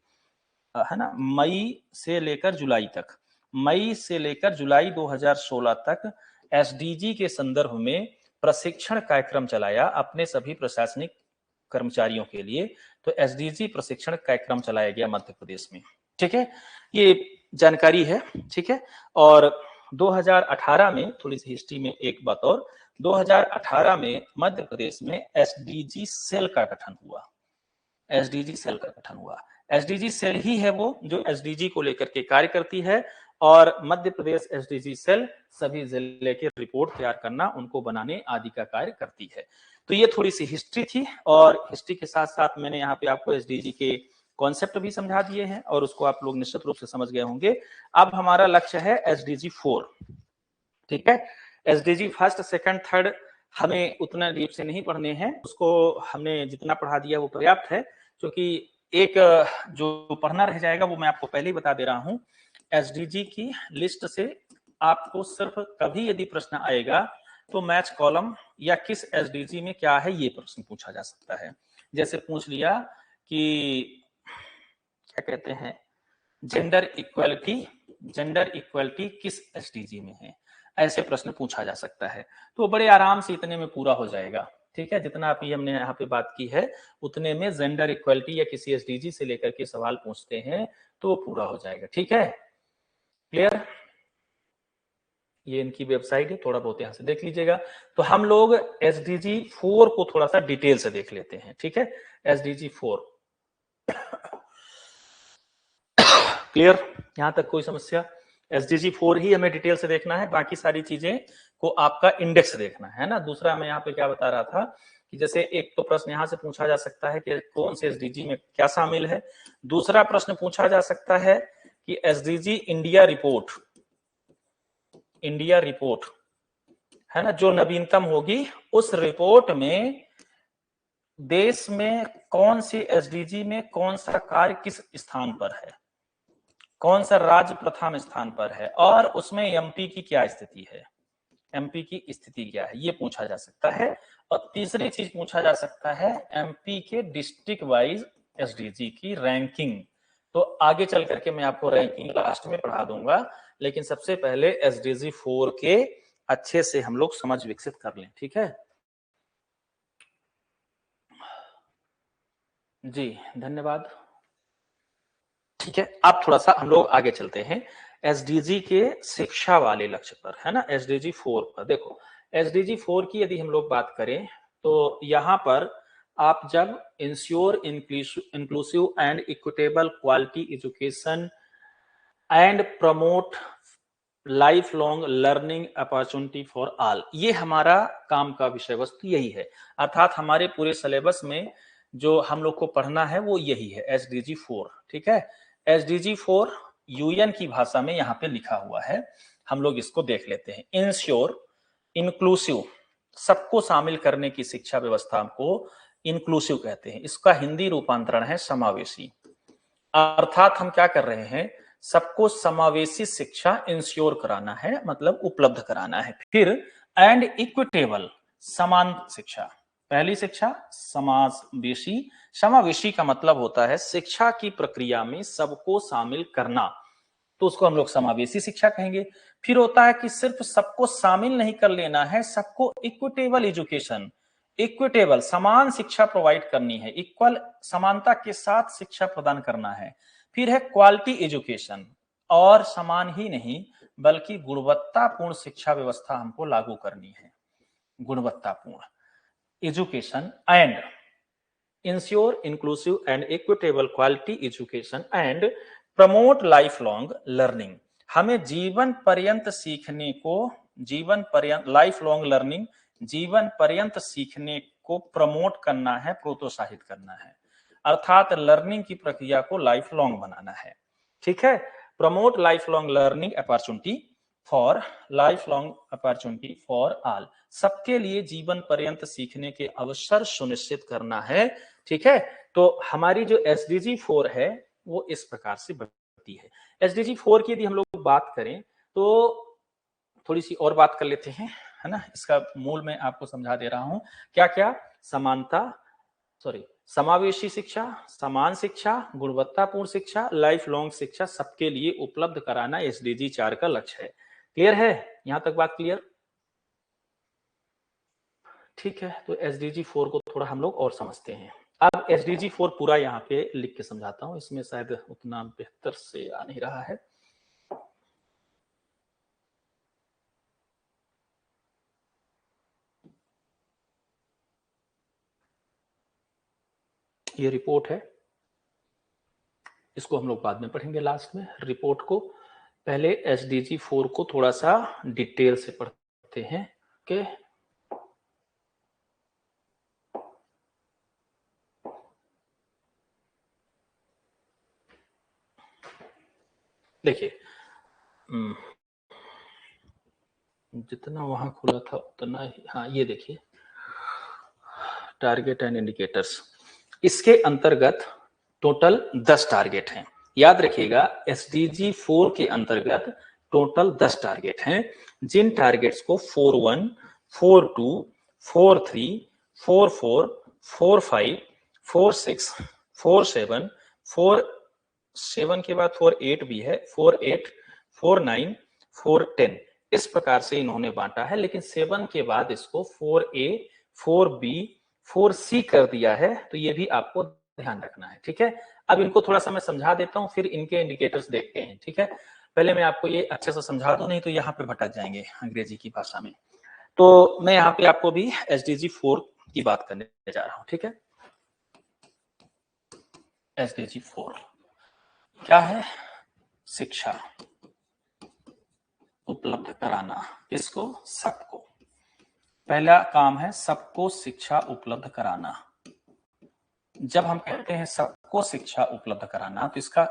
है ना, मई से लेकर जुलाई तक, मई से लेकर जुलाई 2016 तक एसडीजी के संदर्भ में प्रशिक्षण कार्यक्रम चलाया अपने सभी प्रशासनिक कर्मचारियों के लिए। तो एसडीजी प्रशिक्षण कार्यक्रम चलाया गया मध्य प्रदेश में। ठीक है, ये जानकारी है। ठीक है, और 2018 में, थोड़ी सी हिस्ट्री में एक बात और, 2018 में मध्य प्रदेश में एसडीजी सेल का गठन हुआ। एसडीजी सेल का गठन हुआ। एसडीजी सेल ही है वो जो एसडीजी को लेकर के कार्य करती है, और मध्य प्रदेश एसडीजी सेल सभी जिले के रिपोर्ट तैयार करना, उनको बनाने आदि का कार्य करती है। तो ये थोड़ी सी हिस्ट्री थी, और हिस्ट्री के साथ साथ मैंने यहाँ पे आपको एसडीजी के कॉन्सेप्ट भी समझा दिए हैं और उसको आप लोग निश्चित रूप से समझ गए होंगे। अब हमारा लक्ष्य है एसडीजी 4। ठीक है, एसडीजी फर्स्ट, सेकंड, थर्ड हमें उतना डीप से नहीं पढ़ने हैं, उसको हमने जितना पढ़ा दिया वो पर्याप्त है। क्योंकि एक जो पढ़ना रह जाएगा वो मैं आपको पहले ही बता दे रहा हूं, एसडीजी की लिस्ट से आपको सिर्फ कभी यदि प्रश्न आएगा तो मैच कॉलम या किस एसडीजी में क्या है ये प्रश्न पूछा जा सकता है। जैसे पूछ लिया कि क्या कहते हैं, जेंडर इक्वलिटी किस एसडीजी में है, ऐसे प्रश्न पूछा जा सकता है। तो बड़े आराम से इतने में पूरा हो जाएगा। ठीक है, जितना अभी हमने यहाँ पे बात की है उतने में जेंडर इक्वलिटी या किसी एसडीजी से लेकर के सवाल पूछते हैं तो पूरा हो जाएगा। ठीक है, क्लियर? ये इनकी वेबसाइट है, थोड़ा बहुत यहाँ से देख लीजिएगा। तो हम लोग एसडीजी 4 को थोड़ा सा डिटेल से देख लेते हैं। ठीक है, एसडीजी 4 क्लियर? यहां तक कोई समस्या? एसडीजी 4 ही हमें डिटेल से देखना है, बाकी सारी चीजें को आपका इंडेक्स देखना है ना। दूसरा मैं यहाँ पे क्या बता रहा था कि जैसे एक तो प्रश्न यहां से पूछा जा सकता है कि कौन से एसडीजी में क्या शामिल है। दूसरा प्रश्न पूछा जा सकता है कि एसडीजी इंडिया रिपोर्ट है ना, जो नवीनतम होगी, उस रिपोर्ट में देश में कौन सी एसडीजी में कौन सा कार्य किस स्थान पर है, कौन सा राज्य प्रथम स्थान पर है, और उसमें एमपी की क्या स्थिति है, एमपी की स्थिति क्या है, ये पूछा जा सकता है। और तीसरी चीज पूछा जा सकता है एमपी के डिस्ट्रिक्ट वाइज एसडीजी की रैंकिंग। तो आगे चल करके मैं आपको रैंकिंग लास्ट में पढ़ा दूंगा, लेकिन सबसे पहले एसडीजी 4 के अच्छे से हम लोग समझ विकसित कर लें। ठीक है जी, धन्यवाद। ठीक है, अब थोड़ा सा हम लोग आगे चलते हैं एसडीजी के शिक्षा वाले लक्ष्य पर, है ना। एसडीजी 4 पर देखो, एसडीजी 4 की यदि हम लोग बात करें तो यहां पर आप जब ensure inclusive and equitable quality education and promote life long learning opportunity for all, ये हमारा काम का विषय वस्तु यही है। अर्थात हमारे पूरे सिलेबस में जो हम लोग को पढ़ना है वो यही है, एसडीजी 4। ठीक है, एसडीजी 4 यूएन की भाषा में यहाँ पे लिखा हुआ है, हम लोग इसको देख लेते हैं। इंश्योर इंक्लूसिव, सबको शामिल करने की शिक्षा व्यवस्था को इंक्लूसिव कहते हैं। इसका हिंदी रूपांतरण है समावेशी। अर्थात हम क्या कर रहे हैं, सबको समावेशी शिक्षा इंश्योर कराना है, मतलब उपलब्ध कराना है। फिर एंड इक्विटेबल, समान शिक्षा। पहली शिक्षा समावेशी, समावेशी का मतलब होता है शिक्षा की प्रक्रिया में सबको शामिल करना, तो उसको हम लोग समावेशी शिक्षा कहेंगे। फिर होता है कि सिर्फ सबको शामिल नहीं कर लेना है, सबको इक्विटेबल एजुकेशन, इक्विटेबल समान शिक्षा प्रोवाइड करनी है, इक्वल समानता के साथ शिक्षा प्रदान करना है। फिर है क्वालिटी एजुकेशन, और समान ही नहीं बल्कि गुणवत्तापूर्ण शिक्षा व्यवस्था हमको लागू करनी है। गुणवत्तापूर्ण education and ensure inclusive and equitable quality education and promote life long learning. हमें जीवन पर्यंत सीखने को, जीवन पर्यंत लाइफ लॉन्ग लर्निंग, जीवन पर्यंत सीखने को प्रमोट करना है, प्रोत्साहित करना है, अर्थात लर्निंग की प्रक्रिया को लाइफ लॉन्ग बनाना है। ठीक है, promote life long learning opportunity for life long opportunity for all, सबके लिए जीवन पर्यंत सीखने के अवसर सुनिश्चित करना है। ठीक है, तो हमारी जो एसडीजी 4 है वो इस प्रकार से बढ़ती है। एसडीजी 4 की यदि हम लोग बात करें तो थोड़ी सी और बात कर लेते हैं, है ना। इसका मूल मैं आपको समझा दे रहा हूं। क्या क्या? समावेशी शिक्षा, समान शिक्षा, गुणवत्तापूर्ण शिक्षा, लाइफ लॉन्ग शिक्षा सबके लिए उपलब्ध कराना एसडीजी 4 का लक्ष्य है। क्लियर है? यहां तक बात क्लियर? ठीक है, तो एसडीजी 4 को थोड़ा हम लोग और समझते हैं। अब एसडीजी 4 पूरा यहाँ पे लिख के समझाता हूं, इसमें शायद उतना बेहतर से आ नहीं रहा है। ये रिपोर्ट है, इसको हम लोग बाद में पढ़ेंगे लास्ट में रिपोर्ट को। पहले एसडीजी 4 को थोड़ा सा डिटेल से पढ़ते हैं। ओके, देखिए जितना वहां खुला था उतना ही, हाँ ये देखिए टारगेट एंड इंडिकेटर्स, इसके अंतर्गत टोटल 10 टारगेट हैं। याद रखिएगा एसडीजी 4 के अंतर्गत टोटल 10 टारगेट हैं, जिन टारगेट्स को 41, 42, 43, 44, 45, 46, 47, 47 के बाद 48 भी है, 48, 49, 410, इस प्रकार से इन्होंने बांटा है। लेकिन 7 के बाद इसको 4A, 4B, 4C कर दिया है, तो ये भी आपको ध्यान रखना है। ठीक है, अब इनको थोड़ा सा मैं समझा देता हूं, फिर इनके इंडिकेटर्स देखते हैं। ठीक है, पहले मैं आपको ये अच्छे से समझा दूं, नहीं तो यहाँ पे भटक जाएंगे अंग्रेजी की भाषा में। तो मैं यहाँ पे आपको भी एसडीजी 4 की बात करने जा रहा हूँ। ठीक है, एसडीजी 4 क्या है? शिक्षा उपलब्ध कराना, किसको? सबको। पहला काम है सबको शिक्षा उपलब्ध कराना। जब हम कहते हैं सबको शिक्षा उपलब्ध कराना, तो इसका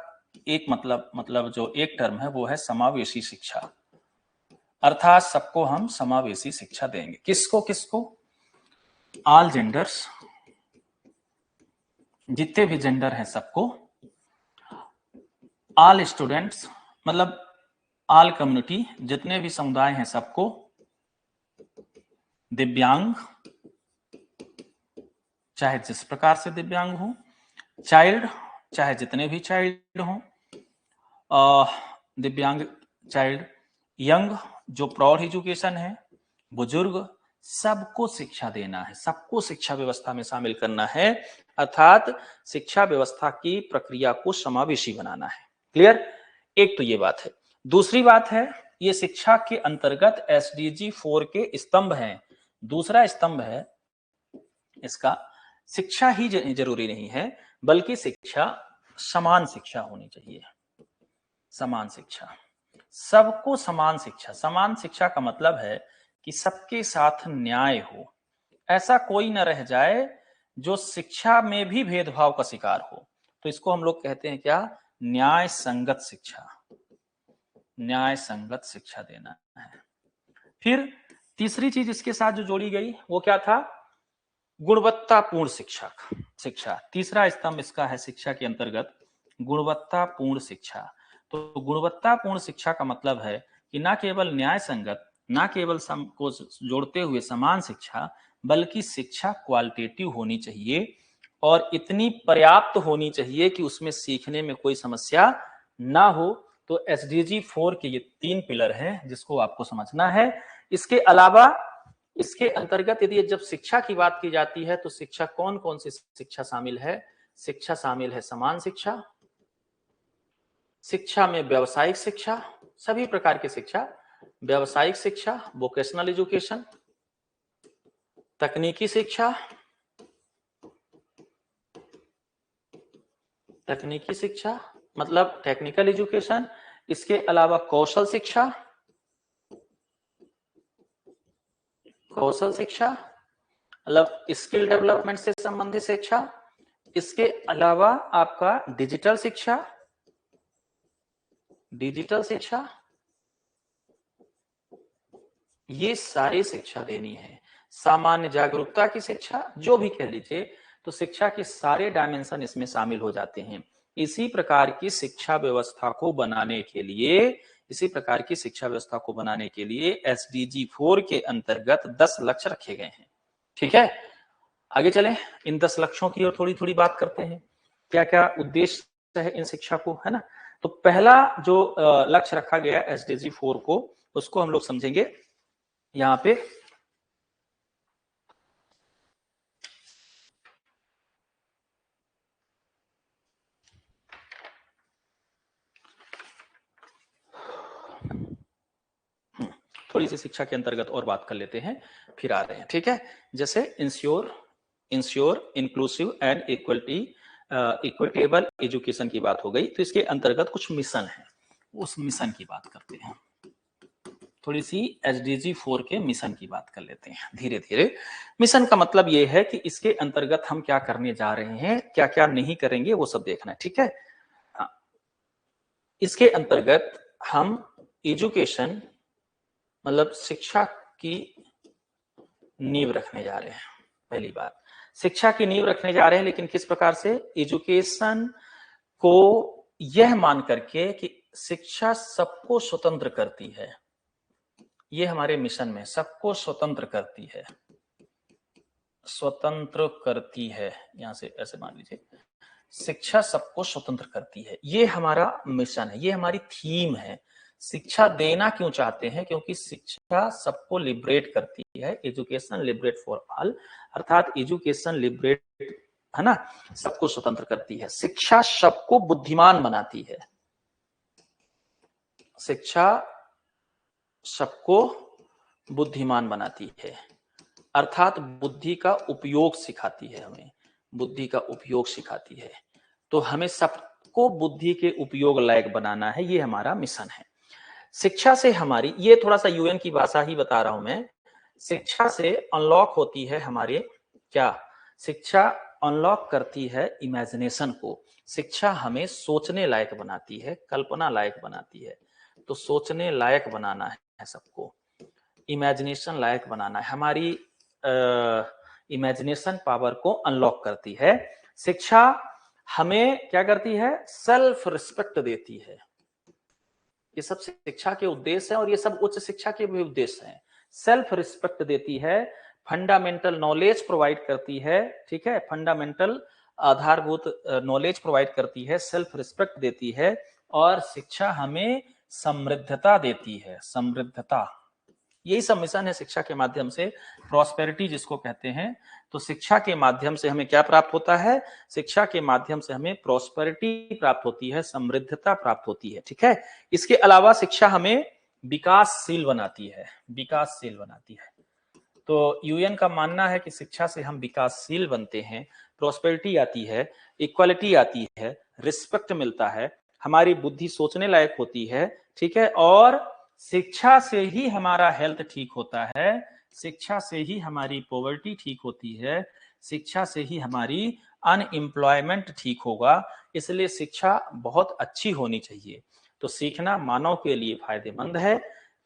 एक मतलब जो एक टर्म है वो है समावेशी शिक्षा, अर्थात सबको हम समावेशी शिक्षा देंगे। किसको किसको? ऑल जेंडर्स, जितने भी जेंडर हैं सबको, ऑल स्टूडेंट्स मतलब ऑल कम्युनिटी, जितने भी समुदाय हैं सबको, दिव्यांग चाहे जिस प्रकार से दिव्यांग हो, चाइल्ड चाहे जितने भी चाइल्ड हो, दिव्यांग चाइल्ड, यंग जो प्रौढ़ एजुकेशन है, बुजुर्ग, सबको शिक्षा देना है, सबको शिक्षा व्यवस्था में शामिल करना है, अर्थात शिक्षा व्यवस्था की प्रक्रिया को समावेशी बनाना है। क्लियर? एक तो ये बात है। दूसरी बात है, ये शिक्षा के अंतर्गत एसडीजी 4 के स्तंभ हैं। दूसरा स्तंभ है इसका, शिक्षा ही जरूरी नहीं है बल्कि शिक्षा समान शिक्षा होनी चाहिए। समान शिक्षा, सबको समान शिक्षा। समान शिक्षा का मतलब है कि सबके साथ न्याय हो, ऐसा कोई न रह जाए जो शिक्षा में भी भेदभाव का शिकार हो। तो इसको हम लोग कहते हैं क्या? न्याय संगत शिक्षा। न्याय संगत शिक्षा देना है। फिर तीसरी चीज इसके साथ जो जोड़ी गई वो क्या था? गुणवत्तापूर्ण शिक्षा। तीसरा स्तंभ इसका है शिक्षा के अंतर्गत गुणवत्तापूर्ण शिक्षा। तो गुणवत्तापूर्ण शिक्षा का मतलब है कि ना केवल न्याय संगत, ना केवल को जोड़ते हुए समान शिक्षा, बल्कि शिक्षा क्वालिटेटिव होनी चाहिए और इतनी पर्याप्त होनी चाहिए कि उसमें सीखने में कोई समस्या ना हो। तो एसडीजी 4 के ये 3 पिलर हैं जिसको आपको समझना है। इसके अलावा इसके अंतर्गत यदि जब शिक्षा की बात की जाती है तो शिक्षा कौन कौन सी शिक्षा शामिल है? शिक्षा शामिल है समान शिक्षा, शिक्षा में व्यावसायिक शिक्षा, सभी प्रकार की शिक्षा, व्यावसायिक शिक्षा, वोकेशनल एजुकेशन, तकनीकी शिक्षा, तकनीकी शिक्षा मतलब टेक्निकल एजुकेशन, इसके अलावा कौशल शिक्षा, कौशल शिक्षा मतलब स्किल डेवलपमेंट से संबंधित शिक्षा, इसके अलावा आपका डिजिटल शिक्षा, डिजिटल शिक्षा, ये सारी शिक्षा देनी है। सामान्य जागरूकता की शिक्षा, जो भी कह लीजिए, तो शिक्षा के सारे डायमेंशन इसमें शामिल हो जाते हैं। इसी प्रकार की शिक्षा व्यवस्था को बनाने के लिए, इसी प्रकार की शिक्षा व्यवस्था को बनाने के लिए SDG 4 के अंतर्गत 10 लक्ष्य रखे गए हैं। ठीक है, आगे चलें, इन 10 लक्ष्यों की और थोड़ी थोड़ी बात करते हैं, क्या क्या उद्देश्य है इन शिक्षा को, है ना। तो पहला जो लक्ष्य रखा गया SDG 4 को, उसको हम लोग समझेंगे यहां पे। थोड़ी सी शिक्षा के अंतर्गत और बात कर लेते हैं, फिर आ रहे हैं। ठीक है, जैसे ensure inclusive and equitable education की बात हो गई, तो इसके अंतर्गत कुछ मिशन है, उस मिशन की बात करते हैं। थोड़ी सी SDG 4 के मिशन की बात कर लेते हैं धीरे धीरे। मिशन का मतलब ये है कि इसके अंतर्गत हम क्या करने जा रहे हैं, क्या क्या नहीं करेंगे, वो सब देखना है। ठीक है, हाँ, इसके अंतर्गत हम एजुकेशन मतलब शिक्षा की नींव रखने जा रहे हैं। पहली बात, शिक्षा की नींव रखने जा रहे हैं, लेकिन किस प्रकार से? एजुकेशन को यह मान करके कि शिक्षा सबको स्वतंत्र करती है, ये हमारे मिशन में, सबको स्वतंत्र करती है, स्वतंत्र करती है, यहां से ऐसे मान लीजिए, शिक्षा सबको स्वतंत्र करती है, ये हमारा मिशन है, ये हमारी थीम है। शिक्षा देना क्यों चाहते हैं? क्योंकि शिक्षा सबको लिबरेट करती है, एजुकेशन लिबरेट फॉर ऑल, अर्थात एजुकेशन लिबरेट, है ना, सबको स्वतंत्र करती है। शिक्षा सबको बुद्धिमान बनाती है, शिक्षा सबको बुद्धिमान बनाती है, अर्थात बुद्धि का उपयोग सिखाती है, हमें बुद्धि का उपयोग सिखाती है। तो हमें सबको बुद्धि के उपयोग लायक बनाना है, ये हमारा मिशन है। शिक्षा से हमारी, ये थोड़ा सा UN की भाषा ही बता रहा हूं मैं, शिक्षा से अनलॉक होती है हमारे क्या, शिक्षा अनलॉक करती है इमेजिनेशन को, शिक्षा हमें सोचने लायक बनाती है, कल्पना लायक बनाती है। तो सोचने लायक बनाना है सबको, इमेजिनेशन लायक बनाना है, हमारी इमेजिनेशन पावर को अनलॉक करती है। शिक्षा हमें क्या करती है? सेल्फ रिस्पेक्ट देती है। ये सब शिक्षा के उद्देश्य हैं और ये सब उच्च शिक्षा के भी उद्देश्य हैं। सेल्फ रिस्पेक्ट देती है, फंडामेंटल नॉलेज प्रोवाइड करती है, ठीक है, फंडामेंटल आधारभूत नॉलेज प्रोवाइड करती है, सेल्फ रिस्पेक्ट देती है, और शिक्षा हमें समृद्धता देती है, समृद्धता। यही सब मिशन है शिक्षा के माध्यम से, प्रॉस्पेरिटी जिसको कहते हैं। तो शिक्षा के माध्यम से हमें क्या प्राप्त होता है? शिक्षा के माध्यम से हमें प्रॉस्पेरिटी प्राप्त होती है, समृद्धता प्राप्त होती है। ठीक है, इसके अलावा शिक्षा हमें विकासशील बनाती है, विकासशील बनाती है। तो UN का मानना है कि शिक्षा से हम विकासशील बनते हैं, प्रॉस्पेरिटी आती है, इक्वालिटी आती है, रिस्पेक्ट मिलता है, हमारी बुद्धि सोचने लायक होती है, ठीक है, और शिक्षा से ही हमारा हेल्थ ठीक होता है, शिक्षा से ही हमारी पॉवर्टी ठीक होती है, शिक्षा से ही हमारी अनएम्प्लॉयमेंट ठीक होगा। इसलिए शिक्षा बहुत अच्छी होनी चाहिए। तो सीखना मानव के लिए फायदेमंद है,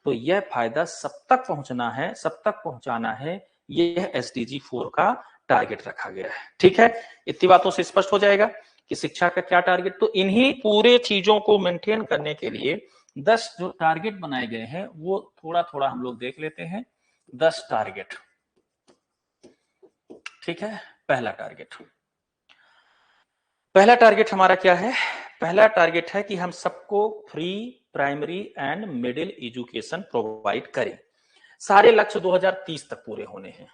तो यह फायदा सब तक पहुंचना है, सब तक पहुंचाना है, यह SDG 4 का टारगेट रखा गया है। ठीक है, इतनी बातों से स्पष्ट हो जाएगा कि शिक्षा का क्या टारगेट। तो इन्हीं पूरे चीजों को मेंटेन करने के लिए 10 जो टारगेट बनाए गए हैं वो थोड़ा थोड़ा हम लोग देख लेते हैं। 10 टारगेट, ठीक है। पहला टारगेट हमारा क्या है? पहला टारगेट है कि हम सबको free primary and middle education provide करें। सारे लक्ष्य 2030 तक पूरे होने हैं,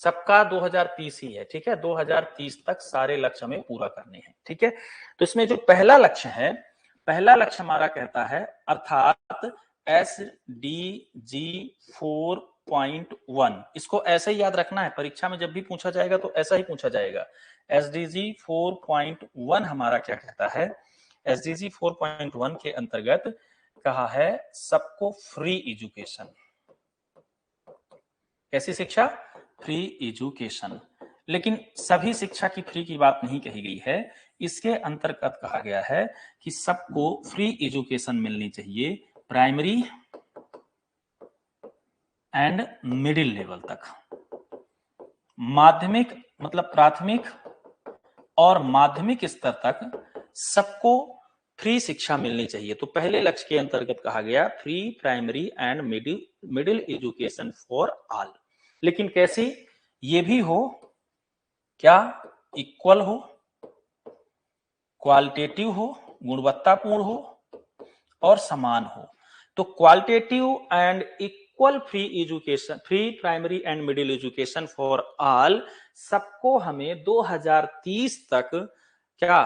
सबका 2030 ही है, ठीक है, 2030 तक सारे लक्ष्य हमें पूरा करने हैं। ठीक है, तो इसमें जो पहला लक्ष्य है पहला लक्ष्य हमारा कहता है अर्थात SDG 4.1, इसको ऐसे ही याद रखना है, परीक्षा में जब भी पूछा जाएगा तो ऐसा ही पूछा जाएगा। SDG 4.1 हमारा क्या कहता है? SDG 4.1 के अंतर्गत कहा है सबको फ्री एजुकेशन। कैसी शिक्षा? Free education. लेकिन सभी शिक्षा की फ्री की बात नहीं कही गई है, इसके अंतर्गत कहा गया है कि सबको फ्री एजुकेशन मिलनी चाहिए प्राइमरी एंड मिडिल लेवल तक। माध्यमिक मतलब प्राथमिक और माध्यमिक स्तर तक सबको फ्री शिक्षा मिलनी चाहिए। तो पहले लक्ष्य के अंतर्गत कहा गया free primary and middle education for all. लेकिन कैसी? ये भी हो क्या? इक्वल हो, क्वालिटेटिव हो, गुणवत्तापूर्ण हो और समान हो। तो qualitative and equal free education, free primary and middle education for all, सबको हमें 2030 तक क्या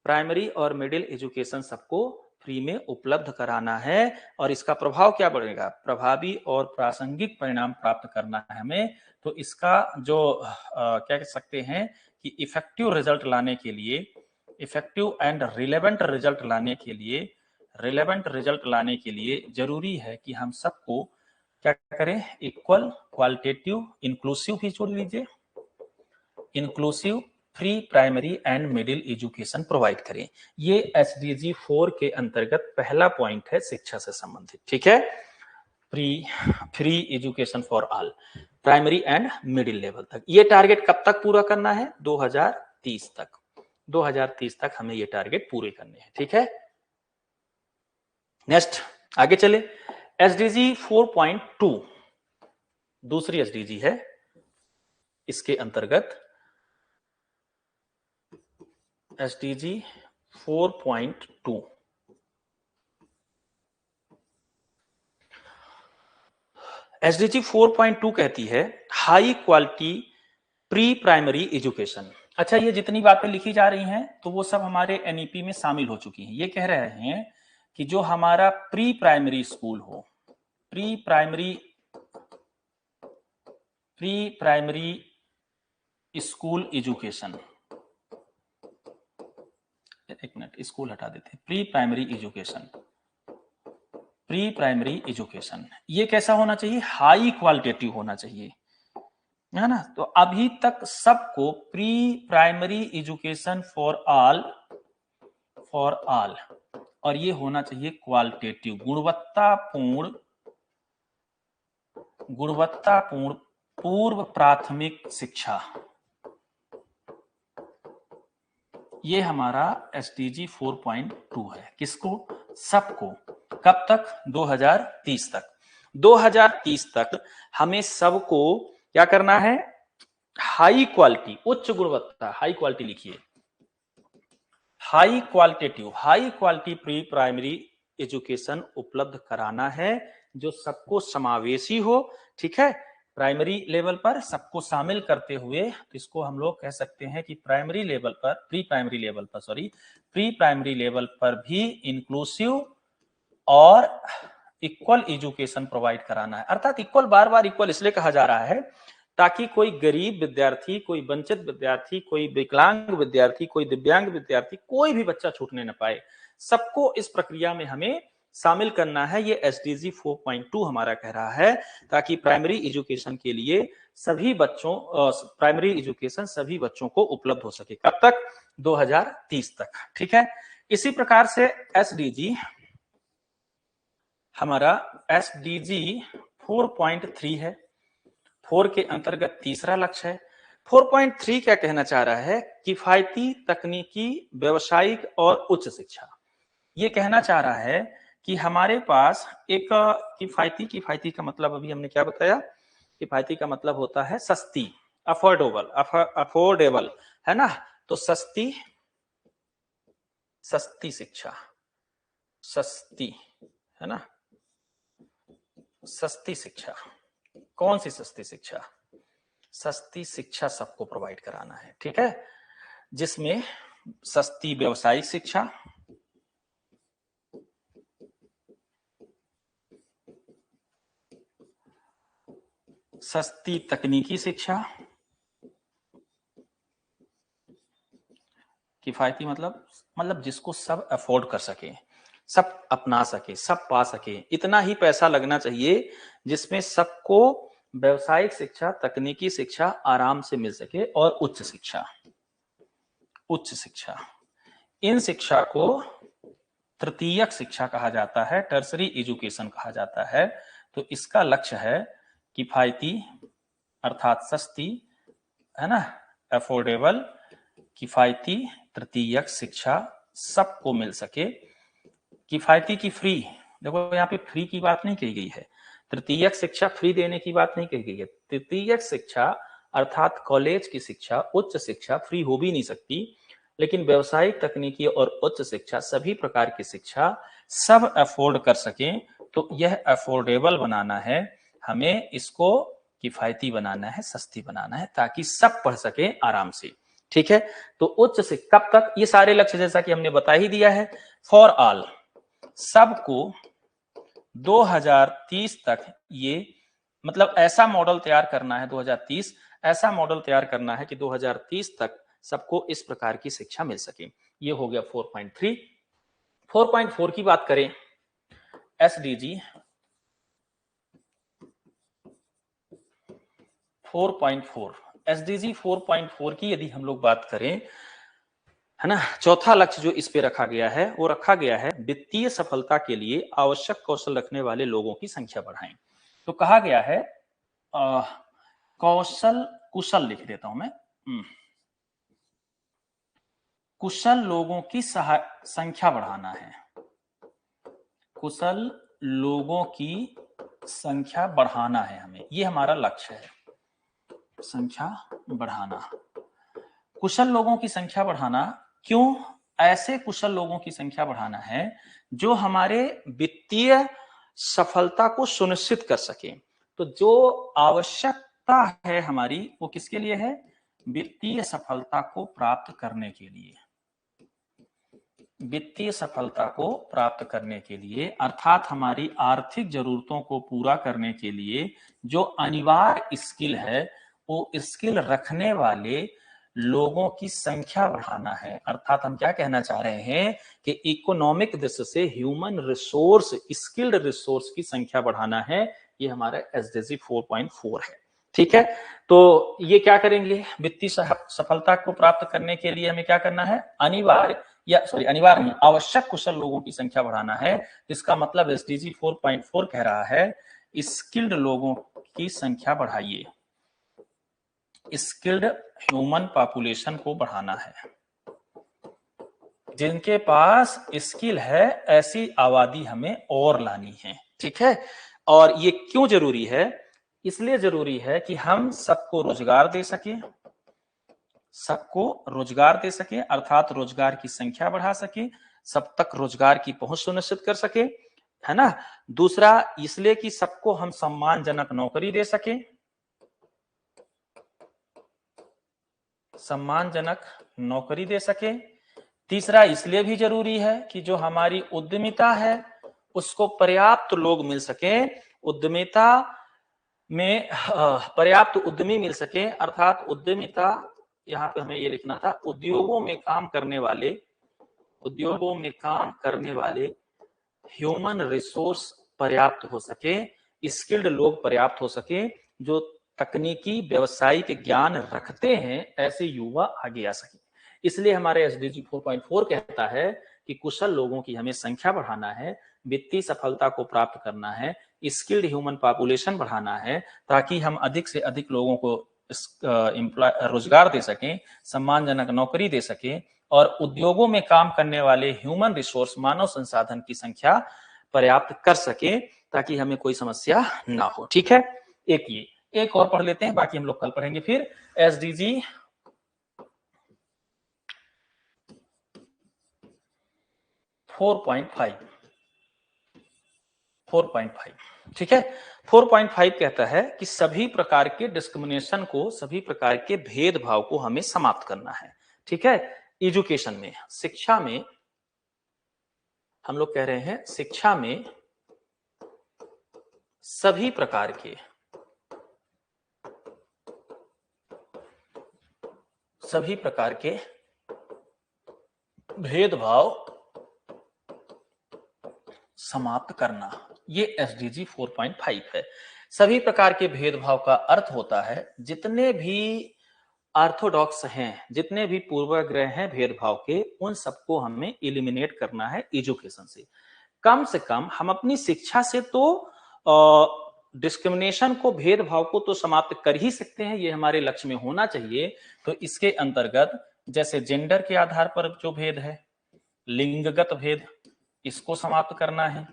प्राइमरी और मिडिल एजुकेशन सबको फ्री में उपलब्ध कराना है। और इसका प्रभाव क्या बढ़ेगा? प्रभावी और प्रासंगिक परिणाम प्राप्त करना है हमें। तो इसका जो क्या कह सकते हैं कि इफेक्टिव रिजल्ट लाने के लिए, इफेक्टिव एंड रिलेवेंट रिजल्ट लाने के लिए, रिलेवेंट रिजल्ट लाने के लिए जरूरी है कि हम सबको क्या करें? इक्वल, क्वालिटेटिव, इंक्लूसिव भी जोड़ लीजिए, inclusive free primary and middle education provide करें। ये SDG 4 के अंतर्गत पहला पॉइंट है शिक्षा से संबंधित। ठीक है, free education for all, primary and middle level तक। ये टारगेट कब तक पूरा करना है? 2030 तक। 2030 तक हमें ये टारगेट पूरे करने हैं। ठीक है, नेक्स्ट आगे चले। SDG 4.2 दूसरी SDG है। इसके अंतर्गत SDG 4.2 SDG 4.2 कहती है high quality pre primary education. अच्छा, ये जितनी बातें लिखी जा रही हैं तो वो सब हमारे NEP में शामिल हो चुकी हैं। ये कह रहे हैं कि जो हमारा प्री प्राइमरी स्कूल हो, प्री प्राइमरी स्कूल एजुकेशन, एक मिनट स्कूल हटा देते हैं, प्री प्राइमरी एजुकेशन ये कैसा होना चाहिए? हाई क्वालिटेटिव होना चाहिए, है ना। तो अभी तक सबको pre primary education for all और ये होना चाहिए क्वालिटेटिव, गुणवत्तापूर्ण पूर्व प्राथमिक शिक्षा। ये हमारा SDG 4.2 है। किसको? सबको। कब तक? 2030 तक। 2030 तक हमें सबको क्या करना है? हाई क्वालिटी, उच्च गुणवत्ता, हाई क्वालिटी लिखिए, high quality pre primary education उपलब्ध कराना है जो सबको समावेशी हो। ठीक है, प्राइमरी लेवल पर सबको शामिल करते हुए इसको हम लोग कह सकते हैं कि प्री प्राइमरी लेवल पर भी इंक्लूसिव और इक्वल एजुकेशन प्रोवाइड कराना है। अर्थात इक्वल, बार बार इक्वल इसलिए कहा जा रहा है ताकि कोई गरीब विद्यार्थी, कोई वंचित विद्यार्थी, कोई विकलांग विद्यार्थी, कोई दिव्यांग विद्यार्थी, कोई भी बच्चा छूटने न पाए। सबको इस प्रक्रिया में हमें शामिल करना है। ये SDG 4.2 हमारा कह रहा है ताकि प्राइमरी एजुकेशन के लिए सभी बच्चों, प्राइमरी एजुकेशन सभी बच्चों को उपलब्ध हो सके। कब तक? 2030 तक। ठीक है, इसी प्रकार से SDG हमारा SDG 4.3 है। 4 के अंतर्गत तीसरा लक्ष्य है। 4.3 क्या कहना चाह रहा है? किफायती तकनीकी, व्यावसायिक और उच्च शिक्षा। ये कहना चाह रहा है कि हमारे पास एक किफायती का मतलब अभी हमने क्या बताया? किफायती का मतलब होता है सस्ती, अफोर्डेबल, है ना। तो सस्ती शिक्षा, सस्ती, है ना, सस्ती शिक्षा। कौन सी सस्ती शिक्षा? सस्ती शिक्षा सबको प्रोवाइड कराना है। ठीक है, जिसमें सस्ती व्यावसायिक शिक्षा, सस्ती तकनीकी शिक्षा, किफायती मतलब जिसको सब अफोर्ड कर सके, सब अपना सके, सब पा सके, इतना ही पैसा लगना चाहिए जिसमें सबको व्यवसायिक शिक्षा, तकनीकी शिक्षा आराम से मिल सके, और उच्च शिक्षा, उच्च शिक्षा, इन शिक्षा को तृतीयक शिक्षा कहा जाता है, टर्सरी एजुकेशन कहा जाता है। तो इसका लक्ष्य है किफायती अर्थात सस्ती, है ना, अफोर्डेबल, किफायती तृतीयक शिक्षा सबको मिल सके। किफायती की फ्री, देखो यहाँ पे फ्री की बात नहीं कही गई है, तृतीयक शिक्षा फ्री देने की बात नहीं कही गई है। तृतीयक शिक्षा अर्थात कॉलेज की शिक्षा, उच्च शिक्षा फ्री हो भी नहीं सकती, लेकिन व्यवसायिक, तकनीकी और उच्च शिक्षा, सभी प्रकार की शिक्षा सब अफोर्ड कर सकें। तो यह अफोर्डेबल बनाना है हमें, इसको किफायती बनाना है, सस्ती बनाना है, ताकि सब पढ़ सके आराम से। ठीक है, तो उच्च शिक्षा कब तक, ये सारे लक्ष्य जैसा कि हमने बता ही दिया है, फॉर ऑल, सबको 2030 तक ये मतलब ऐसा मॉडल तैयार करना है, 2030 ऐसा मॉडल तैयार करना है कि 2030 तक सबको इस प्रकार की शिक्षा मिल सके। ये हो गया 4.3। 4.4 की बात करें, एसडीजी 4.4, एसडीजी 4.4 की यदि हम लोग बात करें, है ना, चौथा लक्ष्य जो इस पे रखा गया है वो रखा गया है वित्तीय सफलता के लिए आवश्यक कौशल रखने वाले लोगों की संख्या बढ़ाएं। तो कहा गया है कौशल, कुशल लिख देता हूं मैं, कुशल लोगों की संख्या बढ़ाना है, कुशल लोगों की संख्या बढ़ाना है हमें, ये हमारा लक्ष्य है, संख्या बढ़ाना, कुशल लोगों की संख्या बढ़ाना। क्यों? ऐसे कुशल लोगों की संख्या बढ़ाना है जो हमारे वित्तीय सफलता को सुनिश्चित कर सके। तो जो आवश्यकता है हमारी वो किसके लिए है? वित्तीय सफलता को प्राप्त करने के लिए, वित्तीय सफलता को प्राप्त करने के लिए, अर्थात हमारी आर्थिक जरूरतों को पूरा करने के लिए जो अनिवार्य स्किल है वो स्किल रखने वाले लोगों की संख्या बढ़ाना है। अर्थात हम क्या कहना चाह रहे हैं कि इकोनॉमिक दृष्टि से ह्यूमन रिसोर्स, स्किल्ड रिसोर्स की संख्या बढ़ाना है। ये हमारा एसडीजी 4.4 है। ठीक है, तो ये क्या करेंगे, वित्तीय सफलता को प्राप्त करने के लिए हमें क्या करना है, अनिवार्य नहीं, आवश्यक कुशल लोगों की संख्या बढ़ाना है। इसका मतलब एसडीजी 4.4 कह रहा है स्किल्ड लोगों की संख्या बढ़ाइए, स्किल्ड ह्यूमन पॉपुलेशन को बढ़ाना है, जिनके पास स्किल है ऐसी आबादी हमें और लानी है। ठीक है, और ये क्यों जरूरी है? इसलिए जरूरी है कि हम सबको रोजगार दे सके, सबको रोजगार दे सके, अर्थात रोजगार की संख्या बढ़ा सके, सब तक रोजगार की पहुंच सुनिश्चित कर सके, है ना। दूसरा इसलिए कि सबको हम सम्मानजनक नौकरी दे सके, सम्मानजनक नौकरी दे सके। तीसरा इसलिए भी जरूरी है कि जो हमारी उद्यमिता है उसको पर्याप्त लोग मिल सके, उद्यमिता में पर्याप्त उद्यमी मिल सके, अर्थात उद्यमिता, यहाँ पे हमें ये लिखना था, उद्योगों में काम करने वाले, उद्योगों में काम करने वाले ह्यूमन रिसोर्स पर्याप्त हो सके, स्किल्ड लोग पर्याप्त हो सके, जो तकनीकी व्यवसायिक ज्ञान रखते हैं ऐसे युवा आगे आ सके। इसलिए हमारे एसडीजी 4.4 कहता है कि कुशल लोगों की हमें संख्या बढ़ाना है, वित्तीय सफलता को प्राप्त करना है, स्किल्ड ह्यूमन पॉपुलेशन बढ़ाना है, ताकि हम अधिक से अधिक लोगों को रोजगार दे सकें, सम्मानजनक नौकरी दे सकें, और उद्योगों में काम करने वाले ह्यूमन रिसोर्स, मानव संसाधन की संख्या पर्याप्त कर सके, ताकि हमें कोई समस्या ना हो। ठीक है, एक और पढ़ लेते हैं, बाकी हम लोग कल पढ़ेंगे। फिर एसडीजी 4.5, 4.5, ठीक है, 4.5 कहता है कि सभी प्रकार के डिस्क्रिमिनेशन को, सभी प्रकार के भेदभाव को हमें समाप्त करना है। ठीक है, एजुकेशन में, शिक्षा में, हम लोग कह रहे हैं शिक्षा में सभी प्रकार के सभी प्रकार के भेदभाव समाप्त करना, ये एसडीजी 4.5 है। सभी प्रकार के भेदभाव का अर्थ होता है जितने भी ऑर्थोडॉक्स हैं, जितने भी पूर्वाग्रह हैं भेदभाव के, उन सबको हमें एलिमिनेट करना है एजुकेशन से कम हम अपनी शिक्षा से तो डिस्क्रिमिनेशन को, भेदभाव को तो समाप्त कर ही सकते हैं, ये हमारे लक्ष्य में होना चाहिए। तो इसके अंतर्गत जैसे जेंडर के आधार पर जो भेद है, लिंगगत भेद, इसको समाप्त करना है।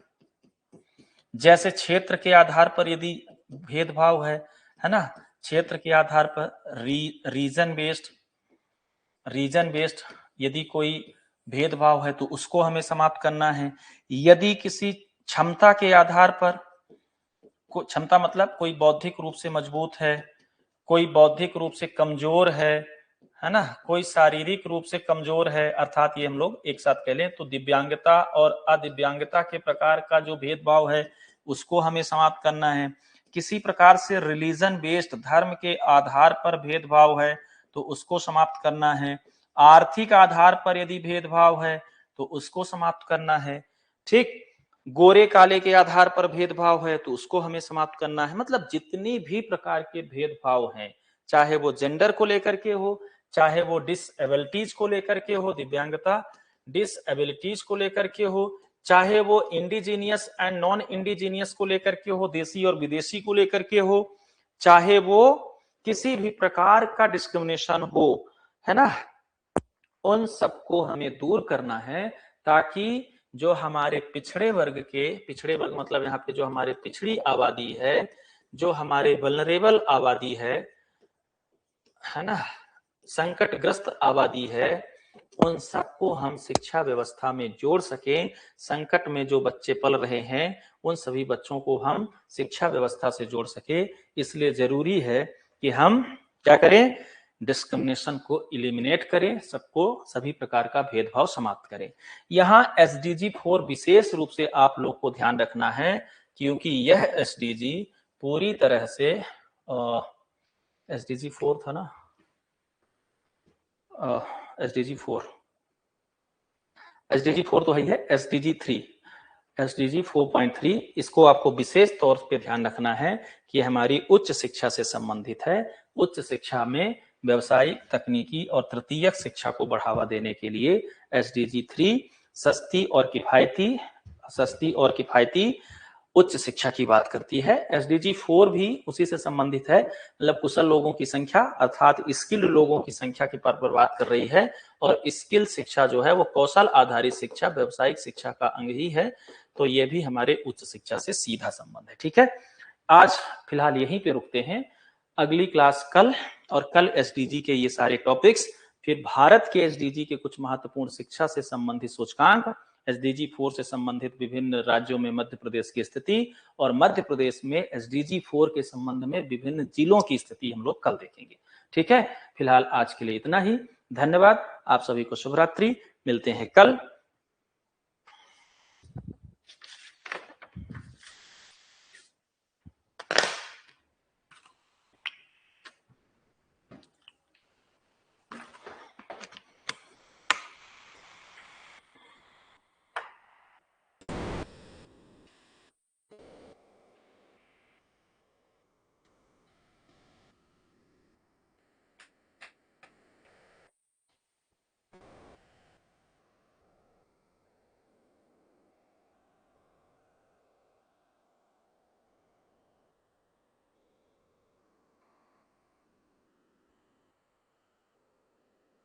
जैसे क्षेत्र के आधार पर यदि भेदभाव है ना, क्षेत्र के आधार पर रीजन बेस्ड यदि कोई भेदभाव है तो उसको हमें समाप्त करना है। यदि किसी क्षमता के आधार पर, क्षमता मतलब कोई बौद्धिक रूप से मजबूत है, कोई बौद्धिक रूप से कमजोर है ना, कोई शारीरिक रूप से कमजोर है, अर्थात ये हम लोग एक साथ कह लें तो दिव्यांगता और अदिव्यांगता के प्रकार का जो भेदभाव है उसको हमें समाप्त करना है। किसी प्रकार से रिलीजन बेस्ड, धर्म के आधार पर भेदभाव है तो उसको समाप्त करना है। आर्थिक आधार पर यदि भेदभाव है तो उसको समाप्त करना है। ठीक, गोरे काले के आधार पर भेदभाव है तो उसको हमें समाप्त करना है। मतलब जितनी भी प्रकार के भेदभाव हैं, चाहे वो जेंडर को लेकर के हो, चाहे वो डिसएबिलिटीज को लेकर के हो, दिव्यांगता डिसएबिलिटीज को लेकर के हो, चाहे वो इंडिजीनियस एंड नॉन इंडिजीनियस को लेकर के हो, देसी और विदेशी को लेकर के हो, चाहे वो किसी भी प्रकार का डिस्क्रिमिनेशन हो, है ना, उन सबको हमें दूर करना है ताकि जो हमारे पिछड़े वर्ग मतलब यहाँ पे जो हमारे पिछड़ी आबादी है, जो हमारे वल्नरेबल आबादी है ना, संकटग्रस्त आबादी है, उन सबको हम शिक्षा व्यवस्था में जोड़ सकें। संकट में जो बच्चे पल रहे हैं उन सभी बच्चों को हम शिक्षा व्यवस्था से जोड़ सके। इसलिए जरूरी है कि हम क्या करें, डिस्क्रिमिनेशन को इलिमिनेट करें, सबको सभी प्रकार का भेदभाव समाप्त करें। यहाँ एसडीजी 4 विशेष रूप से आप लोग को ध्यान रखना है क्योंकि यह एसडीजी पूरी तरह से एसडीजी 4 था ना, एसडीजी 4 तो है, एसडीजी 4.3 इसको आपको विशेष तौर पे ध्यान रखना है कि हमारी उच्च शिक्षा से संबंधित है। उच्च शिक्षा में व्यवसायिक, तकनीकी और तृतीयक शिक्षा को बढ़ावा देने के लिए एसडीजी 3 सस्ती और किफायती उच्च शिक्षा की बात करती है। एसडीजी 4 भी उसी से संबंधित है, मतलब कुशल लोगों की संख्या अर्थात स्किल्ड लोगों की संख्या के पर बात कर रही है। और स्किल शिक्षा जो है वो कौशल आधारित शिक्षा, व्यावसायिक शिक्षा का अंग ही है। तो ये भी हमारे उच्च शिक्षा से सीधा संबंध है। ठीक है, आज फिलहाल यहीं पे रुकते हैं। अगली क्लास कल, और कल एसडीजी के ये सारे टॉपिक्स, फिर भारत के एसडीजी के कुछ महत्वपूर्ण शिक्षा से संबंधित सूचकांक, एसडीजी 4 से संबंधित विभिन्न राज्यों में मध्य प्रदेश की स्थिति, और मध्य प्रदेश में एसडीजी 4 के संबंध में विभिन्न जिलों की स्थिति हम लोग कल देखेंगे। ठीक है, फिलहाल आज के लिए इतना ही। धन्यवाद, आप सभी को शुभ रात्रि, मिलते हैं कल।